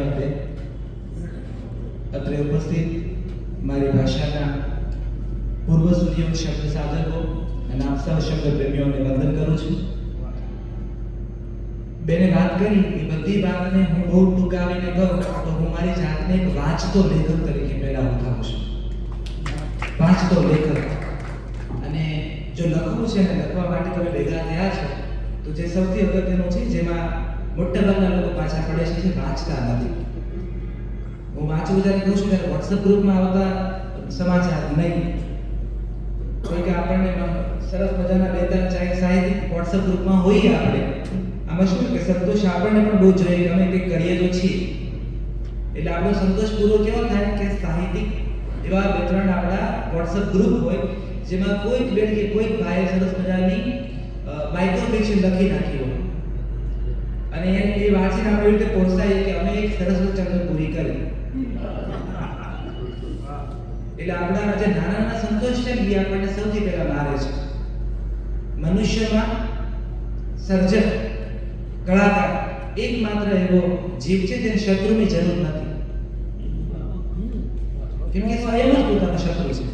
ધન્યવાદ અત્રે ઉપસ્થિત મારી ભાષાના પૂર્વ સૂર્ય શબ્દ સાધકો અને આપ સૌ શબ્દ પ્રેમીઓને વંદન કરું છું. બેને વાત કરી એ બધી વાતને હું બહુ ટૂંકાવીને કહું તો હું મારી જાતને એક વાંચતો લેખક તરીકે પહેલા ઓળખાવું છું. વાંચતો લેખક. અને જો લખવું છે ને લખવા માટે તમે ભેગા થયા છો તો જે સૌથી અગત્યનું છે જેમાં મોટાભાગના લોકો પાછા પડે છે જે વાંચતા નથી. હું વાંચું જ્યારે કહું છું ત્યારે વોટ્સએપ ગ્રુપમાં આવતા સમાચાર નહીં, કોઈ કે આપણને સરસ મજાના બે ત્રણ સાહિત્યિક વોટ્સએપ ગ્રુપમાં હોઈએ આપણે, આમાં શું કે સંતોષ આપણને પણ બહુ જોઈએ, અમે કંઈક કરીએ તો છીએ એટલે આપણો સંતોષ પૂરો કેવો થાય કે સાહિત્યિક એવા બે ત્રણ આપણા વોટ્સએપ ગ્રુપ હોય જેમાં કોઈક બેન કે કોઈક ભાઈએ સરસ મજાની માઇક્રો ફિક્શન લખી નાખી હોય અને એ વાંચીને આપણે રીતે પ્રોત્સાહીએ કે અમે એક સરસ ચંદ્ર પૂરી કરી. એટલે આપણા જે નાના નાના સંતોષ છે એ આપણને સૌથી પહેલા મારે છે. મનુષ્યમાં સર્જક કલાકાર એકમાત્ર એવો જીવ છે જેને શત્રુની જરૂર નથી, કેમ કે સ્વયં જ પોતાનો શત્રુ છે.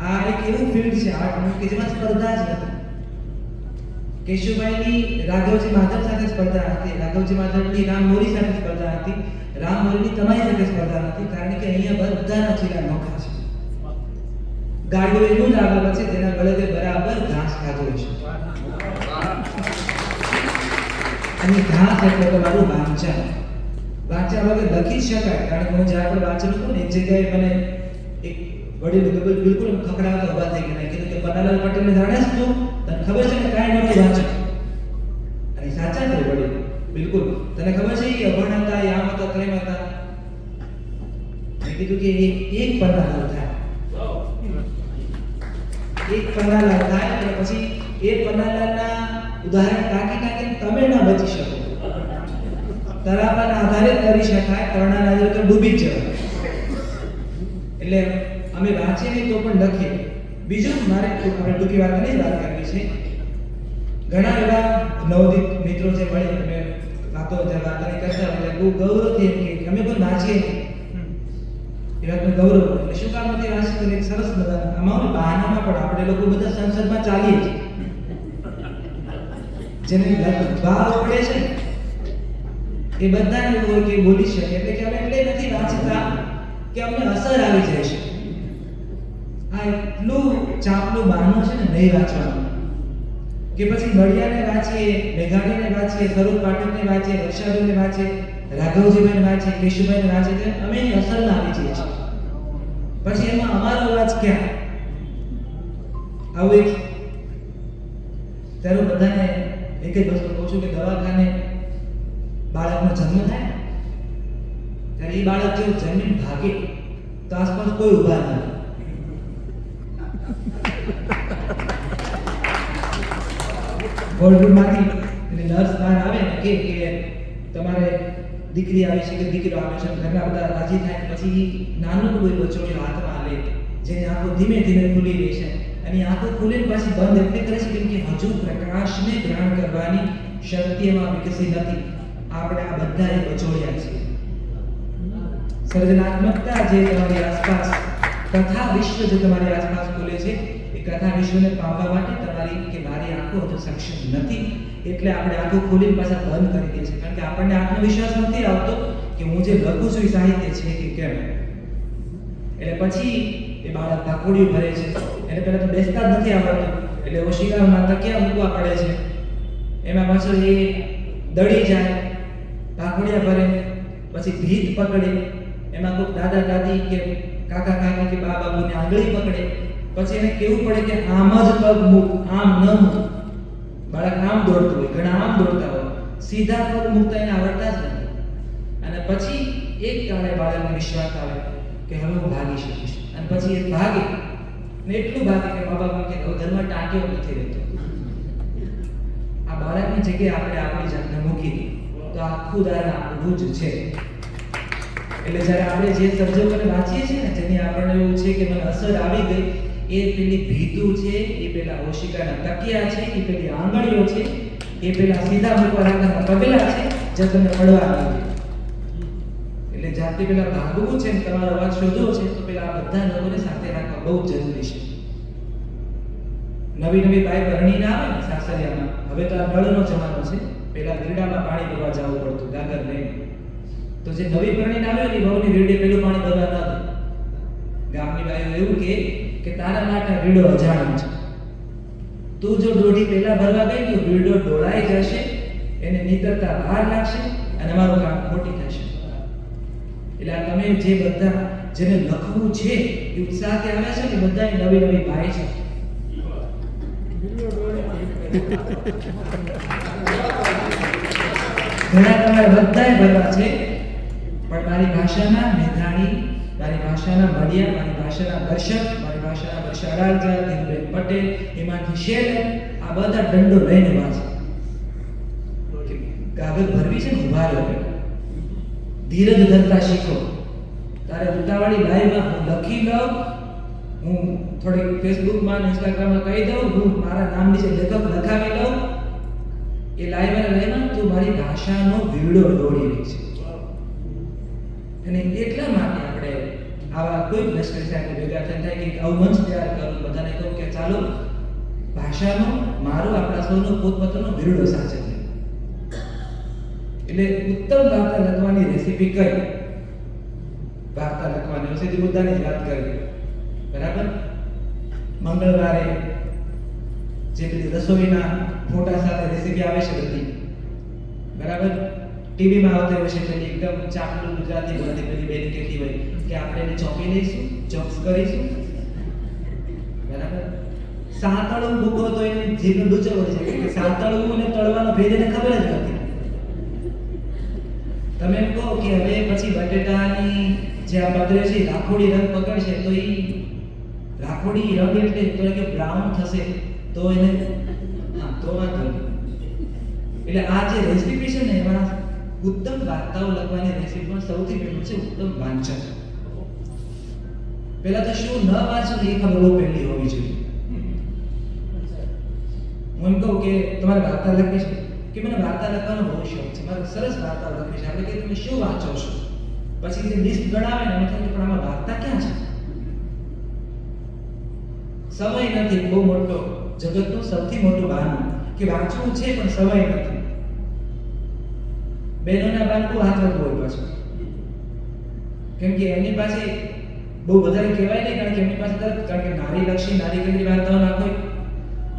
આ એક એવું ફિલ્ડ છે આર્ટનું કે જેમાં સ્પર્ધા જ નથી. કેશુભાઈની રાઘવજી માધવ સાથે સ્પર્ધા હતી, રાઘવજી માધવની રામ મોરી સાથે સ્પર્ધા હતી, રામ મોરીની તમારી સાથે સ્પર્ધા નથી, કારણ કે અહીંયા બધાના ચીલા નોખા છે. ગાડું એનું જ આગળ છે જેના ગળે બરાબર ઘાસ ખાધું છે. અને ઘાસ એટલે તમારું વાંચન. વાંચ્યા વગર લખી શકાય, કારણ કે હું જ્યાં પણ વાંચેલું હતું ને એક જગ્યાએ મને એક વડીલ બિલકુલ ખખડાવતા ઉભા થઈ ગયા, કીધું કે પન્નાલાલ પટેલને જાણે છે તું? તને ખબર છે ને કાંઈ નથી વાંચો. અને સાચા છે વડીલ, બિલકુલ. તને ખબર છે કે અભણ હતા, યામ હતા, ક્લેમ હતા. મેં કીધું કે એક પન્નાલાલ થાય, એક પન્નાલાલ થાય અને પછી એ પન્નાલાલના ઉદાહરણ ટાંકી તમે ના બચી શકો. તરાપાના આધારે કરી શકાય, તરણાના આધારે તો ડૂબી જ જવાય. એટલે અમે વાંચીએ નહીં તો પણ લખીએ. બીજું મારે આપણે ટૂંકી વાતની વાત કરવી છે. ઘણા એવા નવોદિત મિત્રો જે મળે અમે વાતો વાર્તાની કરતા હોય બહુ ગૌરવથી એમ કે અમે પણ વાંચીએ નહીં. એ વાતનું ગૌરવ. એટલે શું કામ નથી વાંચી તો એક સરસ બધા આમાં બહાનામાં પણ આપણે લોકો બધા સંસદમાં ચાલીએ છીએ, જેને ભાવ પડે છે એ બધાને એવું હોય કે બોલી શકે. એટલે કે અમે એટલે નથી વાંચતા કે અમને અસર આવી જાય છે. આ એટલું ચાપલું બહાનું છે ને નહીં વાંચવાનું. કે પછી બળિયાને વાંચીએ, મેઘાણીને વાંચીએ, સ્વરૂપ પાઠકને વાંચીએ, વર્ષાબેનને વાંચીએ, રાઘવજીભાઈને વાંચીએ, કેશુભાઈને વાંચીએ, અમે એની અસરમાં આવી જઈએ છીએ. પછી એમાં અમારો અવાજ ક્યાં? આવું એક ત્યારે બધાને એક જ વસ્તુ કહું છું કે દવાખાને બાળકનો જન્મ થાય ત્યારે એ બાળક જેવું જન્મીને ભાગે તો આસપાસ કોઈ ઊભા ના હોય. વોર્ડરૂમમાંથી નર્સ બહાર આવે ને કે તમારે દીકરી આવી છે કે દીકરો આવ્યો છે, ઘરના બધા રાજી થાય. પછી નાનું કોઈ બચ્ચોને હાથમાં લે જેની આંખો ધીમે ધીમે ખુલી રહી છે અને આંખો ખુલીને પાછી બંધ એટલે કરે છે કેમ કે હજુ પ્રકાશને ગ્રહણ કરવાની શક્તિ એમાં વિકસી નથી. આપણે આ બધા એ બચોડ્યા છીએ. સર્જનાત્મકતા જે તમારી આસપાસ, કથા વિશ્વ જે તમારી આસપાસ ખુલે છે એ કથા વિશ્વને પામવા માટે તમારી કે મારી આંખો હજુ સક્ષમ નથી, એટલે આપણે આંખો ખોલીને પાછા બંધ કરી દઈએ છીએ. કારણ કે આપણને આત્મવિશ્વાસ નથી આવતો કે હું જે લખું છું એ સાહિત્ય છે કે કેમ. એટલે પછી એ બાળક ભાકોડિયું ભરે છે, એને પહેલા તો બેસતા જ નથી આવડતું, એટલે ઓશિકામાં તકિયા મૂકવા પડે છે. એમાં પાછળ એ દડી જાય, ભાકોડિયા ભરે, પછી ભીત પકડે, એમાં કોઈ દાદા દાદી કે કાકા કાકી કે બા બાબુની આંગળી પકડે, પછી એને કેવું પડે કે આમ જ પગ મૂક, આમ ન મૂક. બાળક આમ દોડતું હોય, ઘણા આમ દોડતા હોય, સીધા પગ મૂકતા એને આવડતા જ નથી. અને પછી એક કારણે બાળકને વિશ્વાસ આવે કે હવે હું ભાગી શકીશ, અને પછી એ ભાગે ને એટલું ભાગે કે બાબા કે ઘરમાં ટાંક્યો નથી રહેતો. આ બાળકની જગ્યાએ આપણે આપણી જાતને મૂકી તો આખું દાન આપણું જ છે. એટલે જ્યારે આપણે જે સર્જકોને વાંચીએ છીએ ને જેની આપણને એવું છે કે મને અસર આવી ગઈ, એ પેલી ભીતું છે, એ પેલા ઓશિકાના તકિયા છે, એ પેલી આંગળીઓ છે, એ પેલા સીધા મૂકવા રાખવાના પગલા છે જે તમને પડવા નથી. જાતે પેલા ભાગવું છે ને તમારો અવાજ શોધવો છે તો પેલા આ બધા લોકોને સાથે રાખવા બહુ જરૂરી છે. નવી નવી બાઈ પરણીને આવે ને સાસરિયામાં, હવે તો આ નળનો જમાનો છે, પેલા વીરડામાં પાણી ભરવા જવું પડતું ગાગર લઈને. તો જે નવી પરણીને આવે ને બહુની વીરડે પેલું પાણી ભરવા ન દે. ગામની બાઈઓ એવું કે તારા માટે વીરડો અજાણ્યો છે, તું જો દોઢી પેલા ભરવા ગઈ તો વીરડો ડોળાઈ જશે, એને નીતરતા બહાર લાગશે અને અમારું કામ ખોટી થશે. એટલે આ તમે જે બધા જેને લખવું છે એ ઉત્સાહથી આવ્યા છે ને બધા નવી નવી બાઈ છે. ઘણા તમારે બધાય ભરવા છે, પણ મારી ભાષાના મેધાણી, મારી ભાષાના મડિયા, મારી ભાષાના દર્શક, મારી ભાષાના વર્ષા રાજા, ધીરુબેન પટેલ, હિમાંશુ શેલે, આ બધા દંડો લઈને વાંચે. કાગળ ભરવી છે ને ઉભા રહો, ધીરજ ધરતા શીખો. તારે ઉતાવળી લાઈવમાં હું લખી લઉં, હું થોડીક ફેસબુકમાં ઇન્સ્ટાગ્રામમાં કહી દઉં, હું મારા નામ નીચે લેખક લખાવી લઉં, એ લાઈવમાં તું મારી ભાષાનો વીરડો દોડી રહી છે. અને એટલા માટે આપણે આવા કોઈ લશ્કરી સાહેબ ભેગા થાય કે આવું મંચ તૈયાર કરું, બધાને કહું કે ચાલો ભાષાનો મારો આપણા સૌનો પોતપોતાનો વીરડો સાચવીએ. એટલે ઉત્તમ વાર્તા લખવાની રેસીપી કઈ? વાર્તા લખવાની હશે મુદ્દાની જ વાત કરી, બરાબર? મંગળવારે જે બધી રસોઈના ફોટા સાથે રેસીપી આવે છે બધી, બરાબર? ટીવીમાં આવતી હોય છે પેલી એકદમ ચાપલું ગુજરાતી બધી પેલી બેન કહેતી હોય કે આપણે એને ચોપી લઈશું, ચોપ્સ કરીશું, બરાબર? સાતળું ભૂકો તો એને જીભ ડૂચો હોય છે કે સાતળું અને તળવાનો ભેદ એને ખબર જ નથી. તમે એમ કહો કે હવે પછી બટેટાની જે આ પતરે છે રાખોડી રંગ પકડશે તો એ રાખોડી રંગ એટલે તો કે બ્રાઉન થશે તો એને હા તો વાંધો નહીં. એટલે આ જે રેસીપી છે ને એમાં ઉત્તમ વાર્તાઓ લખવાની રેસીપીમાં સૌથી પહેલું છે ઉત્તમ વાંચન. પહેલા તો શું ન વાંચવું એ ખબર બહુ પહેલી હોવી જોઈએ. હું એમ કહું કે તમારે વાર્તા લખવી છે કે મને વાર્તા લખવાનો બહુ શોખ છે, મારે સરસ વાર્તા લખવી છે, આપણે કે તમે શું વાંચો છો? પછી જે લિસ્ટ ગણાવે ને મને પણ આમાં વાર્તા ક્યાં છે? સમય નથી બહુ મોટો જગતનું સૌથી મોટું બહાનું કે વાંચવું છે પણ સમય નથી. બહેનોના બાળકો હાથ વધુ હોય પાછું, કેમ કે એની પાસે બહુ વધારે કહેવાય નહીં, કારણ કે એમની પાસે કારણ કે નારી લક્ષી નારી કેન્દ્રી વાર્તાઓ નાખો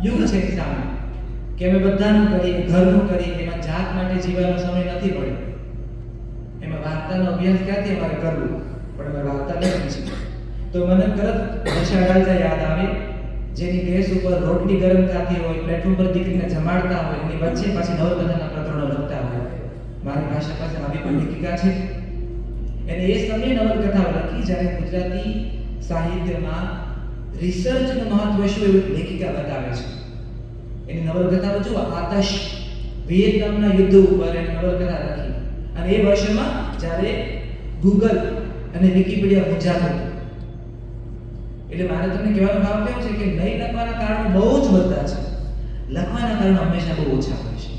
યુગ છે સામે કે અમે બધાનું કરીએ, ઘરનું કરીએ, એમાં જાત માટે જીવવાનો સમય નથી પડ્યો. એમાં વાર્તાનો અભ્યાસ ક્યાંથી અમારે કરવું? પણ અમે વાર્તા લખી છે. તો મને તરત વર્ષા રાજા યાદ આવે, જેની ગેસ ઉપર રોટલી ગરમ થતી હોય, પ્લેટફોર્મ પર દીકરીને જમાડતા હોય, એની વચ્ચે પાછી નવલકથાના પ્રકરણો લખતા હોય. મારી ભાષા પાસે આવી પણ લેખિકા છે, એને એ સમયે નવલકથાઓ લખી જ્યારે ગુજરાતી સાહિત્યમાં રિસર્ચનું મહત્વ શું એવું લેખિકા બતાવે છે. એની નવલકથાઓ જુઓ, આતશ વિયેતનામના યુદ્ધ ઉપર એની નવલકથા લખી, અને એ વર્ષમાં જ્યારે ગૂગલ અને વિકિપીડિયા મૂંઝાતું હતું. એટલે મારે તમને કહેવાનો ભાવ કેવો છે કે નહીં લખવાના કારણો બહુ જ બધા છે, લખવાના કારણો હંમેશા બહુ ઓછા હોય છે.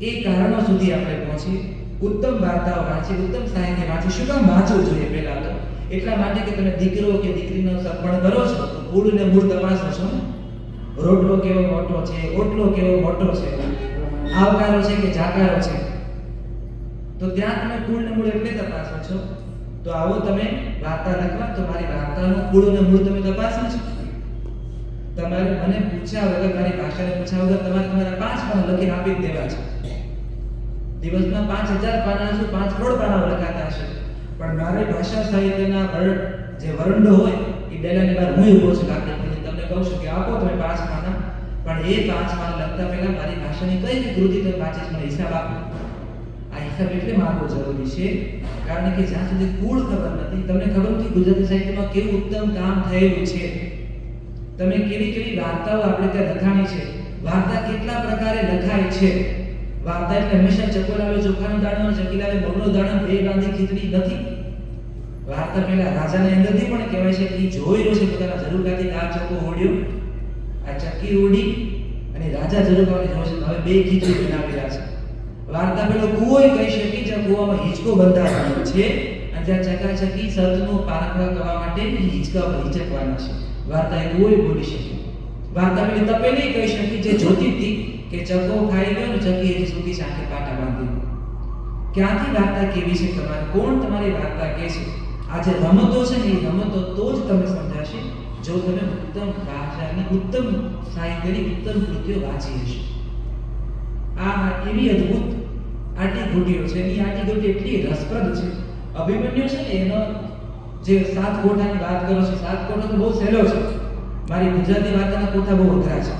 એ કારણો સુધી આપણે પહોંચી, ઉત્તમ વાર્તાઓ વાંચી, ઉત્તમ સાહિત્ય વાંચી. શું કામ વાંચવું જોઈએ? પહેલા તો એટલા માટે કે તમે દીકરો કે દીકરીનો સગપણ કરો છો તો મૂળ ને મૂળ તપાસો છો ને. રોટલો કેવો મોટો છે, ઓટલો કેવો મોટો છે, આવકારો છે કે જાકારો છે, તો ત્યાં તમે કુળ ને મૂળ એટલે તપાસો છો. તો આવો તમે વાર્તા લખવા તો મારી વાર્તાનું કુળ અને મૂળ તમે તપાસો છો. તમારે મને પૂછ્યા વગર, મારી ભાષાને પૂછ્યા વગર તમારે તમારા 5 પાના લખીને આપી દેવા છે. દિવસમાં 5000 પાના શું 5 કરોડ પાના લખાતા હશે, પણ મારી ભાષા સાહિત્યના જે વરંડો હોય એ ડેલાની બહાર હું ઊભો છું લાકડી તમને કહું છું કે આપો તમે 5 પાના, પણ એ 5 પાના લખતા પહેલા મારી ભાષાની કઈ વિકૃતિ તમે વાંચી મને હિસાબ આપો. આ હિસાબ એટલે મારવો જરૂરી છે, કારણ કે જ્યાં સુધી કુળ ખબર નથી, તમને ખબર નથી ગુજરાતી સાહિત્યમાં કેવું ઉત્તમ કામ થયેલું છે, તમે કેવી કેવી વાર્તાઓ આપણે ત્યાં લખાણી છે, વાર્તા કેટલા પ્રકારે લખાય છે. વાર્તા એટલે હંમેશા ચકોલાવે ચોખાનો દાણો અને ચકીલાવે મગનો દાણો બે બાંધી ખીચડી નથી. વાર્તા પેલા રાજાને અંદરથી પણ કહેવાય છે કે એ જોઈ રહ્યો છે પોતાના ઝરૂખાથી આ ચકો ઓડ્યો, આ ચકી ઓડી અને રાજા ઝરૂખાને જોવે છે હવે બે ખીચડી બનાવી રહ્યા છે. વાર્તા પેલો કૂવોય કહી શકે જ્યાં કૂવામાં હિંચકો બંધાવાનો છે અને જ્યાં ચકાચકી સર્જનો પારખવા કરવા માટે હિંચકા પર હિંચકવાના છે. વાર્તા એ કૂવોય બોલી શકે. વાર્તા પેલી તપેલી કહી શકે જે જોતી હતી કે ચકો ખાઈ ગયો ને ચકી હજી સુધી સાથે પાટા બાંધી. ક્યાંથી વાર્તા કેવી છે તમારે, કોણ તમારી વાર્તા કહે છે? આ જે રમતો છે ને એ રમતો તો જ તમને સમજાશે જો તમે ઉત્તમ ભાષાની, ઉત્તમ સાહિત્યની ઉત્તમ કૃતિઓ વાંચી હશે. આ એવી અદ્ભુત આટીઘૂટીઓ છે. એની આટીઘૂટી એટલી રસપ્રદ છે. અભિમન્યુ છે ને એનો જે 7 કોઠાની વાત કરો છો, 7 કોઠા તો બહુ સહેલો છે. મારી ગુજરાતી વાર્તાના કોઠા બહુ અઘરા છે.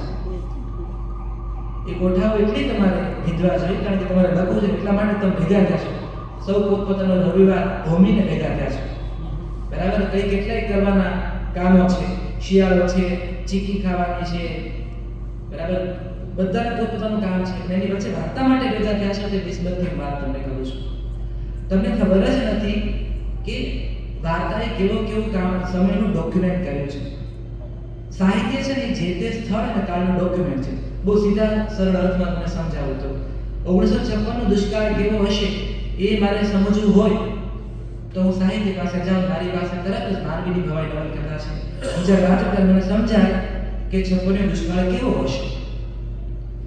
એ કોઠાઓ એટલી તમારે વિંધવા જોઈએ કારણ કે તમારે લખવું છે એટલા માટે તમે ભેગા થયા છો. સૌ પોતપોતાનો રવિવાર ભૂમીને ભેગા થયા છો. બરાબર, કઈ કેટલાય કરવાના કામો છે. શિયાળો છે, ચીકી ખાવાની છે, બરાબર, બધાને પોતપોતાનું કામ છે. એની વચ્ચે વાર્તા માટે ભેગા થયા છો તે નિસ્બતની વાત તમને કરું છું. તમને ખબર જ નથી કે વાર્તાએ કેવું કામ સમયનું ડોક્યુમેન્ટ કર્યું છે. સાહિત્ય છે ને જે તે સ્થળ અને કાળનું ડોક્યુમેન્ટ છે. બહુ સીધા સરળ અર્થમાં તમને સમજાવું તો 1956 નો દુષ્કાળ કેવો હશે એ મારે સમજવું હોય તો હું સાહિત્ય પાસે જાઉં. મારી પાસે તરત જ માનવીની ભવાઈ નવલકથા છે. હું જ્યારે વાંચું ત્યારે મને સમજાય કે 56 નો દુષ્કાળ કેવો હશે.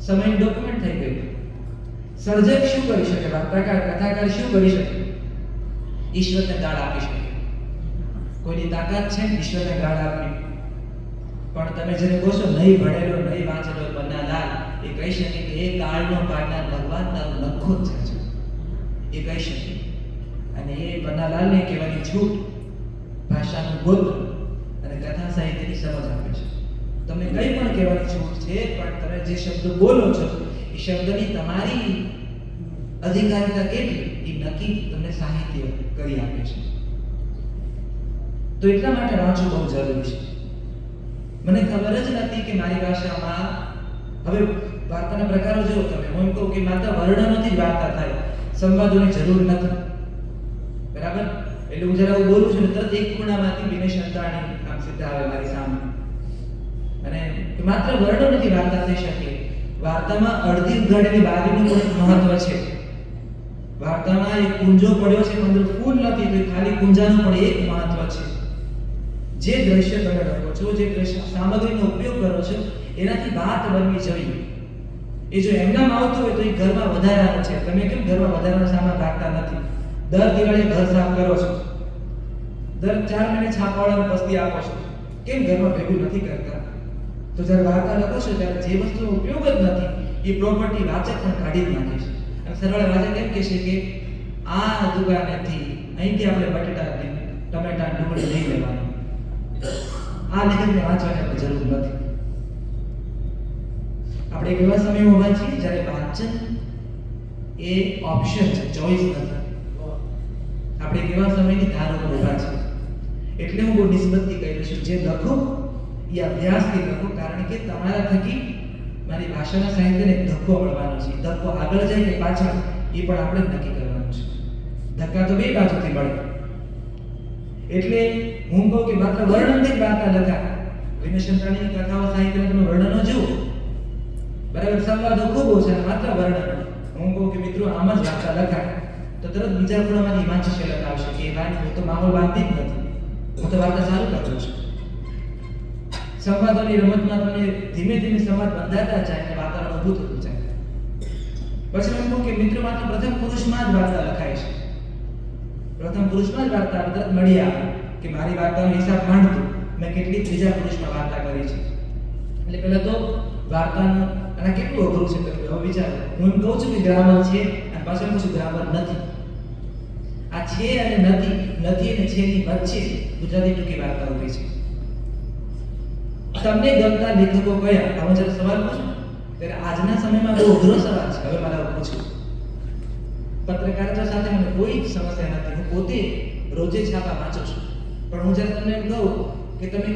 સમયનું ડોક્યુમેન્ટ થઈ ગયું. સર્જક શું કરી શકે, વાર્તાકાર કથાકાર શું કરી શકે? ઈશ્વરને દાળ આપી શકે. કોઈની તાકાત છે ઈશ્વરને દાળ આપવી. પણ તમે જેને કહો છો નહીં ભણેલો નહીં વાંચેલો પન્નાલાલ, એ કહી શકે કે એ કાળનો પાડનાર ભગવાન તારો લખો જ છે. એ કહી શકે. અને એ પન્નાલાલને કહેવાની છૂટ ભાષાનું ગોત્ર અને કથા સાહિત્યની સમજ આપે છે. તમને કંઈ પણ કહેવાની છૂટ છે, પણ તમે જે શબ્દ બોલો છો એ શબ્દની તમારી અધિકારિતા કેટલી એ નક્કી તમને સાહિત્ય કરી આપે છે. તો એટલા માટે વાંચવું બહુ જરૂરી છે. મને ખબર જ નથી કે મારી ભાષામાં હવે વાર્તાના પ્રકારો જુઓ તમે. હું કહું કે માત્ર વર્ણનોથી જ વાર્તા થાય, સંવાદોની જરૂર નથી. બરાબર, એટલે હું જરા બોલું છું ને તરત એક ખૂણામાંથી વિનય શંતાણી આમ સીધા આવે મારી સામે. અને માત્ર વર્ણનોથી વાર્તા થઈ શકે. વાર્તામાં અડધી ઉઘાડેલી બારીનું પણ મહત્વ છે. વાર્તામાં એક કુંજો પડ્યો છે, અંદર ફૂલ નથી, તો ખાલી કુંજાનું પણ એક મહત્વ છે. જે દ્રશ્ય તમે લખો છો, જે દ્રશ્ય સામગ્રીનો ઉપયોગ કરો છો, એનાથી વાત બનવી જોઈએ. એ જો એમનામ આવતું હોય તો એ ઘરમાં વધારાનું છે. તમે કેમ ઘરમાં વધારાનો સામાન રાખતા નથી? દર દિવાળીએ ઘર સાફ કરો છો, દર 4 મહિને છાપાવાળાને પસ્તી આપો છો, કેમ ઘરમાં ભેગું નથી કરતા? તો જ્યારે વાર્તા લખો છો ત્યારે જે વસ્તુનો ઉપયોગ જ નથી એ પ્રોપર્ટી વાચક પણ કાઢી જ નાખે છે. અને સરળ વાચક એમ કહે છે કે આ દુકાનેથી અહીંથી આપણે બટેટા, ટમેટા, ડુંગળી લઈ લેવાની. આ લેખકને વાંચવાની આપણે જરૂર નથી. આપણે એક એવા સમયમાં ઊભા છીએ જ્યારે વાંચન એ ઓપ્શન છે, ચોઇસ નથી. આપણે એક એવા સમયની ધાર ઉપર ઊભા છીએ. એટલે હું બહુ નિસ્બતથી કહી રહ્યો છું, જે લખો એ અભ્યાસથી લખો, કારણ કે તમારા થકી મારી ભાષાના સાહિત્યને ધક્કો મળવાનો છે. ધક્કો આગળ જાય કે પાછળ એ પણ આપણે જ નક્કી કરવાનું છે. ધક્કા તો બે બાજુથી મળે. એટલે હું કહું કે માત્ર વર્ણનથી જ વાર્તા લખાય. વિનય શંતાણીની કથાઓ સાહિત્યના તમે વર્ણનો જુઓ, બરાબર, સંવાદો ખૂબ ઓછા, માત્ર વર્ણન. હું કહું કે મિત્રો આમ જ વાર્તા લખાય તો તરત બીજા ખૂણામાંથી હિમાંશુ શેલક આવશે કે ભાઈ હું તો માહોલ બાંધતી જ નથી, હું તો વાર્તા સારું કરું છું. સંવાદોની રમતમાં તમને ધીમે ધીમે સંવાદ બંધાતા જાય અને વાતાવરણ ઊભું થતું જાય. પછી હું કહું કે મિત્રો માત્ર પ્રથમ પુરુષમાં જ વાર્તા લખાય છે. પ્રથમ પુરુષમાં જ વાર્તા તરત મળી આવે કે મારી વાર્તાનો હિસાબ માંડતું મેં કેટલી ત્રીજા પુરુષમાં વાર્તા કરી છે. એટલે પહેલા તો વાર્તાનું અને કેટલું અઘરું છે તમે હવે વિચારો. હું એમ કહું છું કે ગ્રામર છે અને પાછળ કહું છું ગ્રામર નથી. આ છે અને નથી, નથી અને છે ની વચ્ચે ગુજરાતી ટૂંકી વાર્તા ઉભી છે. તમને ગમતા લેખકો કયા? તમે જ્યારે સવાલ પૂછો ત્યારે આજના સમયમાં બહુ અઘરો સવાલ છે. હવે મારા પૂછો. પત્રકારિતા સાથે મને કોઈ જ સમસ્યા નથી. હું પોતે રોજે છાપા વાંચું છું. પણ હું જ્યારે તમને એમ કહું કે તમે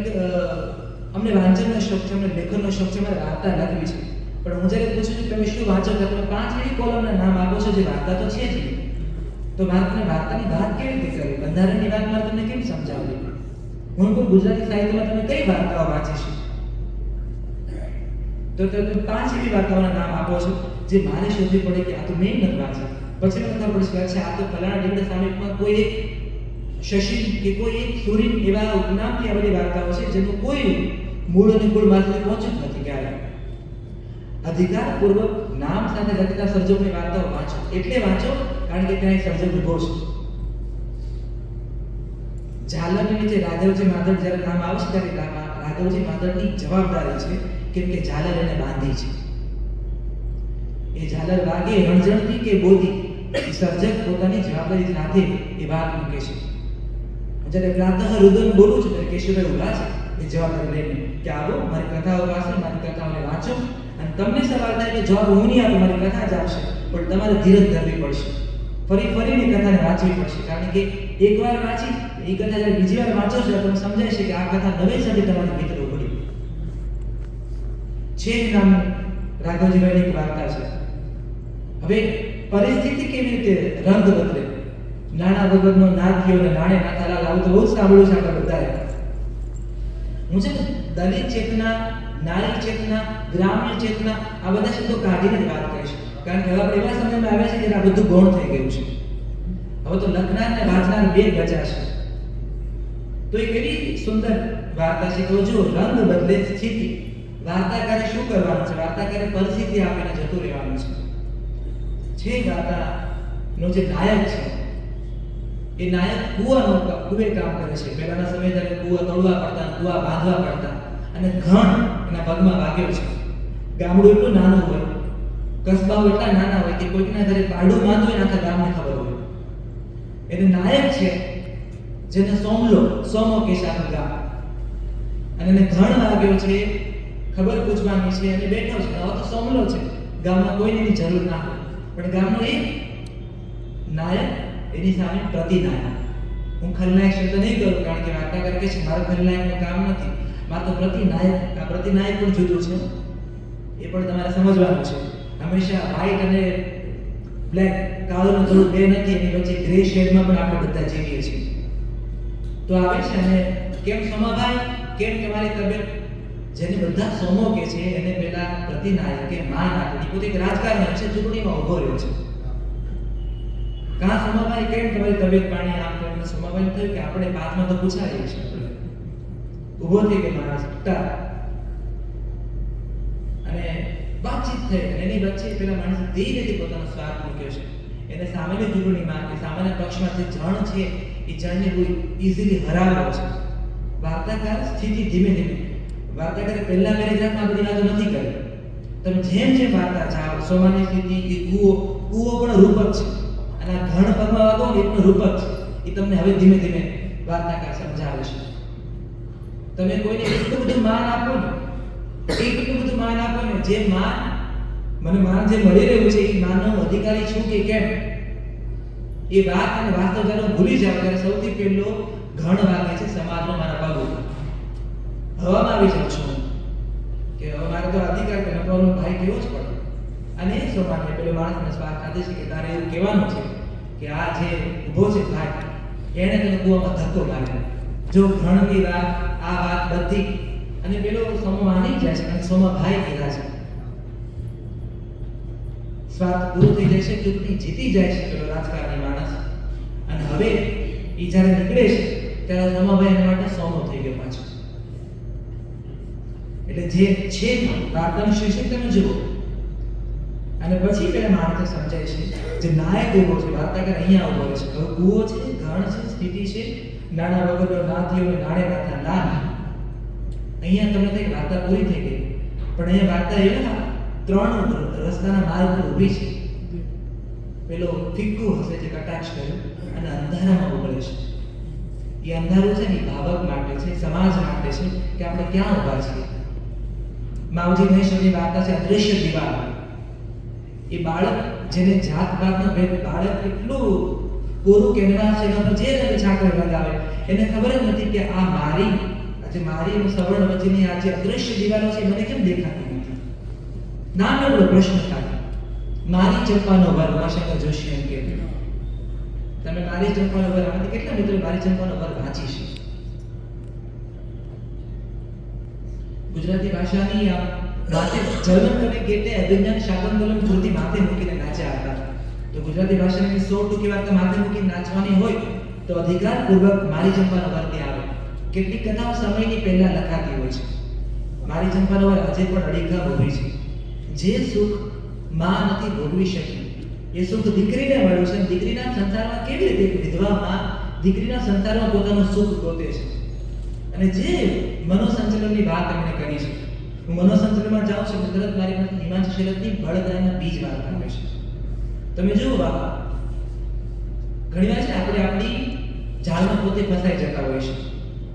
અમને વાંચનનો શોખ છે, અમને લેખનનો શોખ છે, મારે વાર્તા લખવી છે, પણ હું જ્યારે પૂછું છું તમે શું વાંચો છો, તમે 5 એવી કોલમના નામ આપો છો જે વાર્તા તો છે જ નહીં, તો મારે તમને વાર્તાની વાત કેવી રીતે કરવી? બંધારણની વાત મારે તમને કેમ સમજાવવી? હું કોઈ ગુજરાતી સાહિત્યમાં તમે કઈ વાર્તાઓ વાંચી છે? તો તમે 5 એવી વાર્તાઓના નામ આપો છો જે મારે શોધવી પડે કે આ તો મેં નથી વાંચી. પછી મને ખબર પડશે કે અચ્છા આ તો ફલાણા ડીપડા સામયિકમાં કોઈ એક શશી કે કોઈ એક સુરીન એવા ઉપનામથી આ બધી વાર્તાઓ છે જેનું કોઈ મૂળ અને કુળ માત્ર પહોંચ્યું જ નથી ક્યારે. અધિકારપૂર્વક નામ સાથે લખતા સર્જકોની વાર્તાઓ વાંચો. એટલે વાંચો કારણ કે ત્યાં એક સર્જક ઉભો છે. ઝાલરની નીચે રાઘવજી માધવ જ્યારે નામ આવશે ત્યારે રાઘવજી માધવની જવાબદારી છે કેમ કે ઝાલર એને બાંધી છે. એ ઝાલર વાગે રણજણથી કે બોધી એ સર્જક પોતાની જવાબદારી સાથે એ વાત મૂકે છે. જ્યારે પ્રાતઃ રુદન બોલું છું ત્યારે કેશુભાઈ ઉભા છે એ જવાબદારી લઈને કે આવો મારી કથાઓ પાસે મારી કથાઓને વાંચો અને તમને સવાલ થાય કે જવાબ હું નહીં આપું મારી કથા જ આવશે પણ તમારે ધીરજ ધરવી પડશે. ફરીને કથાને વાંચવી પડશે કારણ કે એકવાર વાંચી એ કથા જ્યારે બીજી વાર વાંચો છો તમને સમજાય છે કે આ કથા નવેસરથી તમારી ભીતર ઉભરી છે. નામ રાઘવજીભાઈની એક વાર્તા છે. હવે પરિસ્થિતિ કેવી રીતે રંગ બદલે. નાણા વગરનો નાથ થયો અને નાણે નાથા લાલ. આવું તો બહુ સાંભળ્યું છે આપણે બધાએ. હું છે ને દલિત ચેતના, નારી ચેતના, ગ્રામ્ય ચેતના આ બધા શબ્દો કાઢીને જ વાત કરીશ કારણ કે હવે આપણે એવા સમયમાં આવ્યા છે કે આ બધું ગૌણ થઈ ગયું છે. હવે તો લખનાર ને વાંચનાર બે બચાશે. તો એક એવી સુંદર વાર્તા છે કે જો રંગ બદલે સ્થિતિ. વાર્તાકારે શું કરવાનું છે? વાર્તાકારે પરિસ્થિતિ આપીને જતું રહેવાનું છે. વાર્તાનો જે નાયક છે એ નાયક કુવે કામ કરે છે. પહેલાના સમય ત્યારે કુવા તોડવા પડતા, કુવા બાંધવા પડતા અને ઘણ એના પગમાં વાગ્યો છે. ગામડું એટલું નાનું હોય, કસ્બાઓ એટલા નાના હોય કે કોઈકના ઘરે પાડું બાંધવું હોય આખા ગામને ખબર હોય. એટલે નાયક છે જેને સોમો કે છે આખું ગામ અને એને ઘણ વાગ્યો છે, ખબર પૂછવાની છે અને બેઠો છે. હવે તો સોમલો છે, ગામમાં કોઈને એની જરૂર ના હોય પણ ગામનો એક નાયક એની સામે પ્રતિનાયક. હું ખલનાયક શબ્દ નહીં કરું કારણ કે વાર્તાકાર કહે છે મારું ખલનાયકનું કામ નથી, મારે તો પ્રતિનાયક. આ પ્રતિનાયક પણ જુદું છે, એ પણ તમારે સમજવાનું છે. હંમેશા વ્હાઈટ અને બ્લેક, કાળોનું થોડું બે નથી, એની વચ્ચે ગ્રે શેડમાં પણ આપણે બધા જીવીએ છીએ. તો આવે છે અને કેમ સોમાભાઈ, કેમ કે મારી તબિયત, જેને બધા સોમો કે છે એને પેલા પ્રતિનાયક કે માન આપે. પોતે એક રાજકારણી છે, ચૂંટણીમાં ઉભો રહ્યો છે. કાં સોમાભાઈ કેમ તમારી તબિયત પાણી આમ તો એમને સોમાભાઈ થયું કે આપણે બાદમાં તો પૂછાઈએ છીએ. આપણે ઉભો થઈ ગયો માણસ અને વાતચીત થઈ અને એની વચ્ચે પેલા માણસે ધીરેથી પોતાનો સ્વાર્થ મૂક્યો છે. એને સામેની ચૂંટણીમાં કે સામેના પક્ષમાં જે જણ છે એ જણને કોઈ ઇઝીલી હરાવ્યો છે. વાર્તાકાર સ્થિતિ ધીમે ધીમે, વાર્તાકારે પહેલા મેરેજ આ બધી વાતો નથી કરી. તમે જેમ જેમ વાર્તા જાઓ, સોમાની સ્થિતિ એ કૂવો પણ રૂપક છે અને આ ઘણ પગમાં વાગો ને એ પણ રૂપક છે. એ તમને હવે ધીમે ધીમે વાર્તાકાર સમજાવે છે. તમે કોઈને એટલું બધું માન આપો ને, એટલું બધું માન આપો ને, જે માન મને માન જે મળી રહ્યું છે એ માનનો અધિકારી છું કે કેમ એ વાત અને વાસ્તવ જ્યારે ભૂલી જાવ ત્યારે સૌથી પહેલો ઘણ વાગે છે સમાજનો મારા પગ ઉપર. હવામાં આવી જાઉં છું કે હવે મારે તો અધિકાર કે નકવાનો ભાઈ કેવો જ પડે. અને એ સમાજને પેલો માણસને સ્વાર્થ ખાધે છે કે તારે એવું કહેવાનું છે કે આ જે ઊભો છે ભાઈ એને તને કૂવામાં ધક્કો મારે. જો ઘણની વાત આ વાત બધી અને પેલો સમો માની જાય છે અને સોમાં ભાઈ કીધા છે. સ્વાર્થ પૂરો થઈ જાય છે, ચૂંટણી જીતી જાય છે પેલો રાજકારણી માણસ અને હવે એ જ્યારે નીકળે છે ત્યારે સોમાભાઈ એના માટે સોમો થઈ ગયો પાછો. એટલે જે છે વાર્તાનું શીર્ષક તમે જુઓ અને પછી પેલા માણસે સમજાય છે જે નાયક ઉભો છે, વાર્તાકાર અહીંયા ઉભો છે. હવે કૂવો છે, ઘણ છે, સ્થિતિ છે, નાના વગરનો નાથીઓ અને નાણે નાથા નાન. અહીંયા તમને થાય વાર્તા પૂરી થઈ ગઈ પણ અહીંયા વાર્તા એવા 3 રસ્તાના માર્ગ પર ઊભી છે. પેલો ફિક્કુ હશે જે કટાક્ષ કર્યો અને અંધારામાં ઉગળે છે. એ અંધારું છે ને એ ભાવક માટે છે, સમાજ માટે છે કે આપણે ક્યાં ઊભા છીએ. માવજી મહેશ્વરની વાર્તા છે અદ્રશ્ય દિવાલ. એ બાળક જેને જાત પાતનો ભેદ, બાળક એટલું કોરું કેનવાસ છે એના પર જે રંગ છાંટો લગાવે એને ખબર જ નથી કે આ મારી અને સવર્ણ વચ્ચેની આ જે અદ્રશ્ય દિવાલો છે મને કેમ દેખાતી નથી. નાનકડો પ્રશ્ન થાય. મારી ચંપાનો વર, ઉમાશંકર જોશી એમ કે તમે મારી ચંપાનો વર, આમાંથી કેટલા મિત્રો મારી ચંપાનો વર વાંચી છે? ગુજરાતી ભાષાની આ માથે જલન કરે ગેટે અભિજ્ઞાન શાકંદોલન કૃતિ માથે મૂકીને નાચ્યા હતા. તો ગુજરાતી ભાષાની 100 ટૂંકી વાર્તા માથે મૂકીને નાચવાની હોય તો અધિકારપૂર્વક મારી ચંપાનો વાર ત્યાં આવે. કેટલીક કથાઓ સમયની પહેલા લખાતી હોય છે. મારી ચંપાનો વાર આજે પણ અડીખા ભોગવી છે. જે સુખ માં નથી ભોગવી શકી એ સુખ દીકરીને મળ્યું છે. દીકરીના સંસારમાં કેવી રીતે એક વિધવા માં દીકરીના સંસારમાં પોતાનું સુખ ગોતે છે. અને જે મનોસંચલનની વાત એમણે કરી છે, હું મનોસંચલનમાં જાઉં છું તરત મારી પાસે હિમાંશુ શેરતની બળદરાના બીજ વાર્તા આવે છે. તમે જુઓ બાપા, ઘણીવાર છે આપણે આપણી જાળમાં પોતે ફસાઈ જતા હોય છે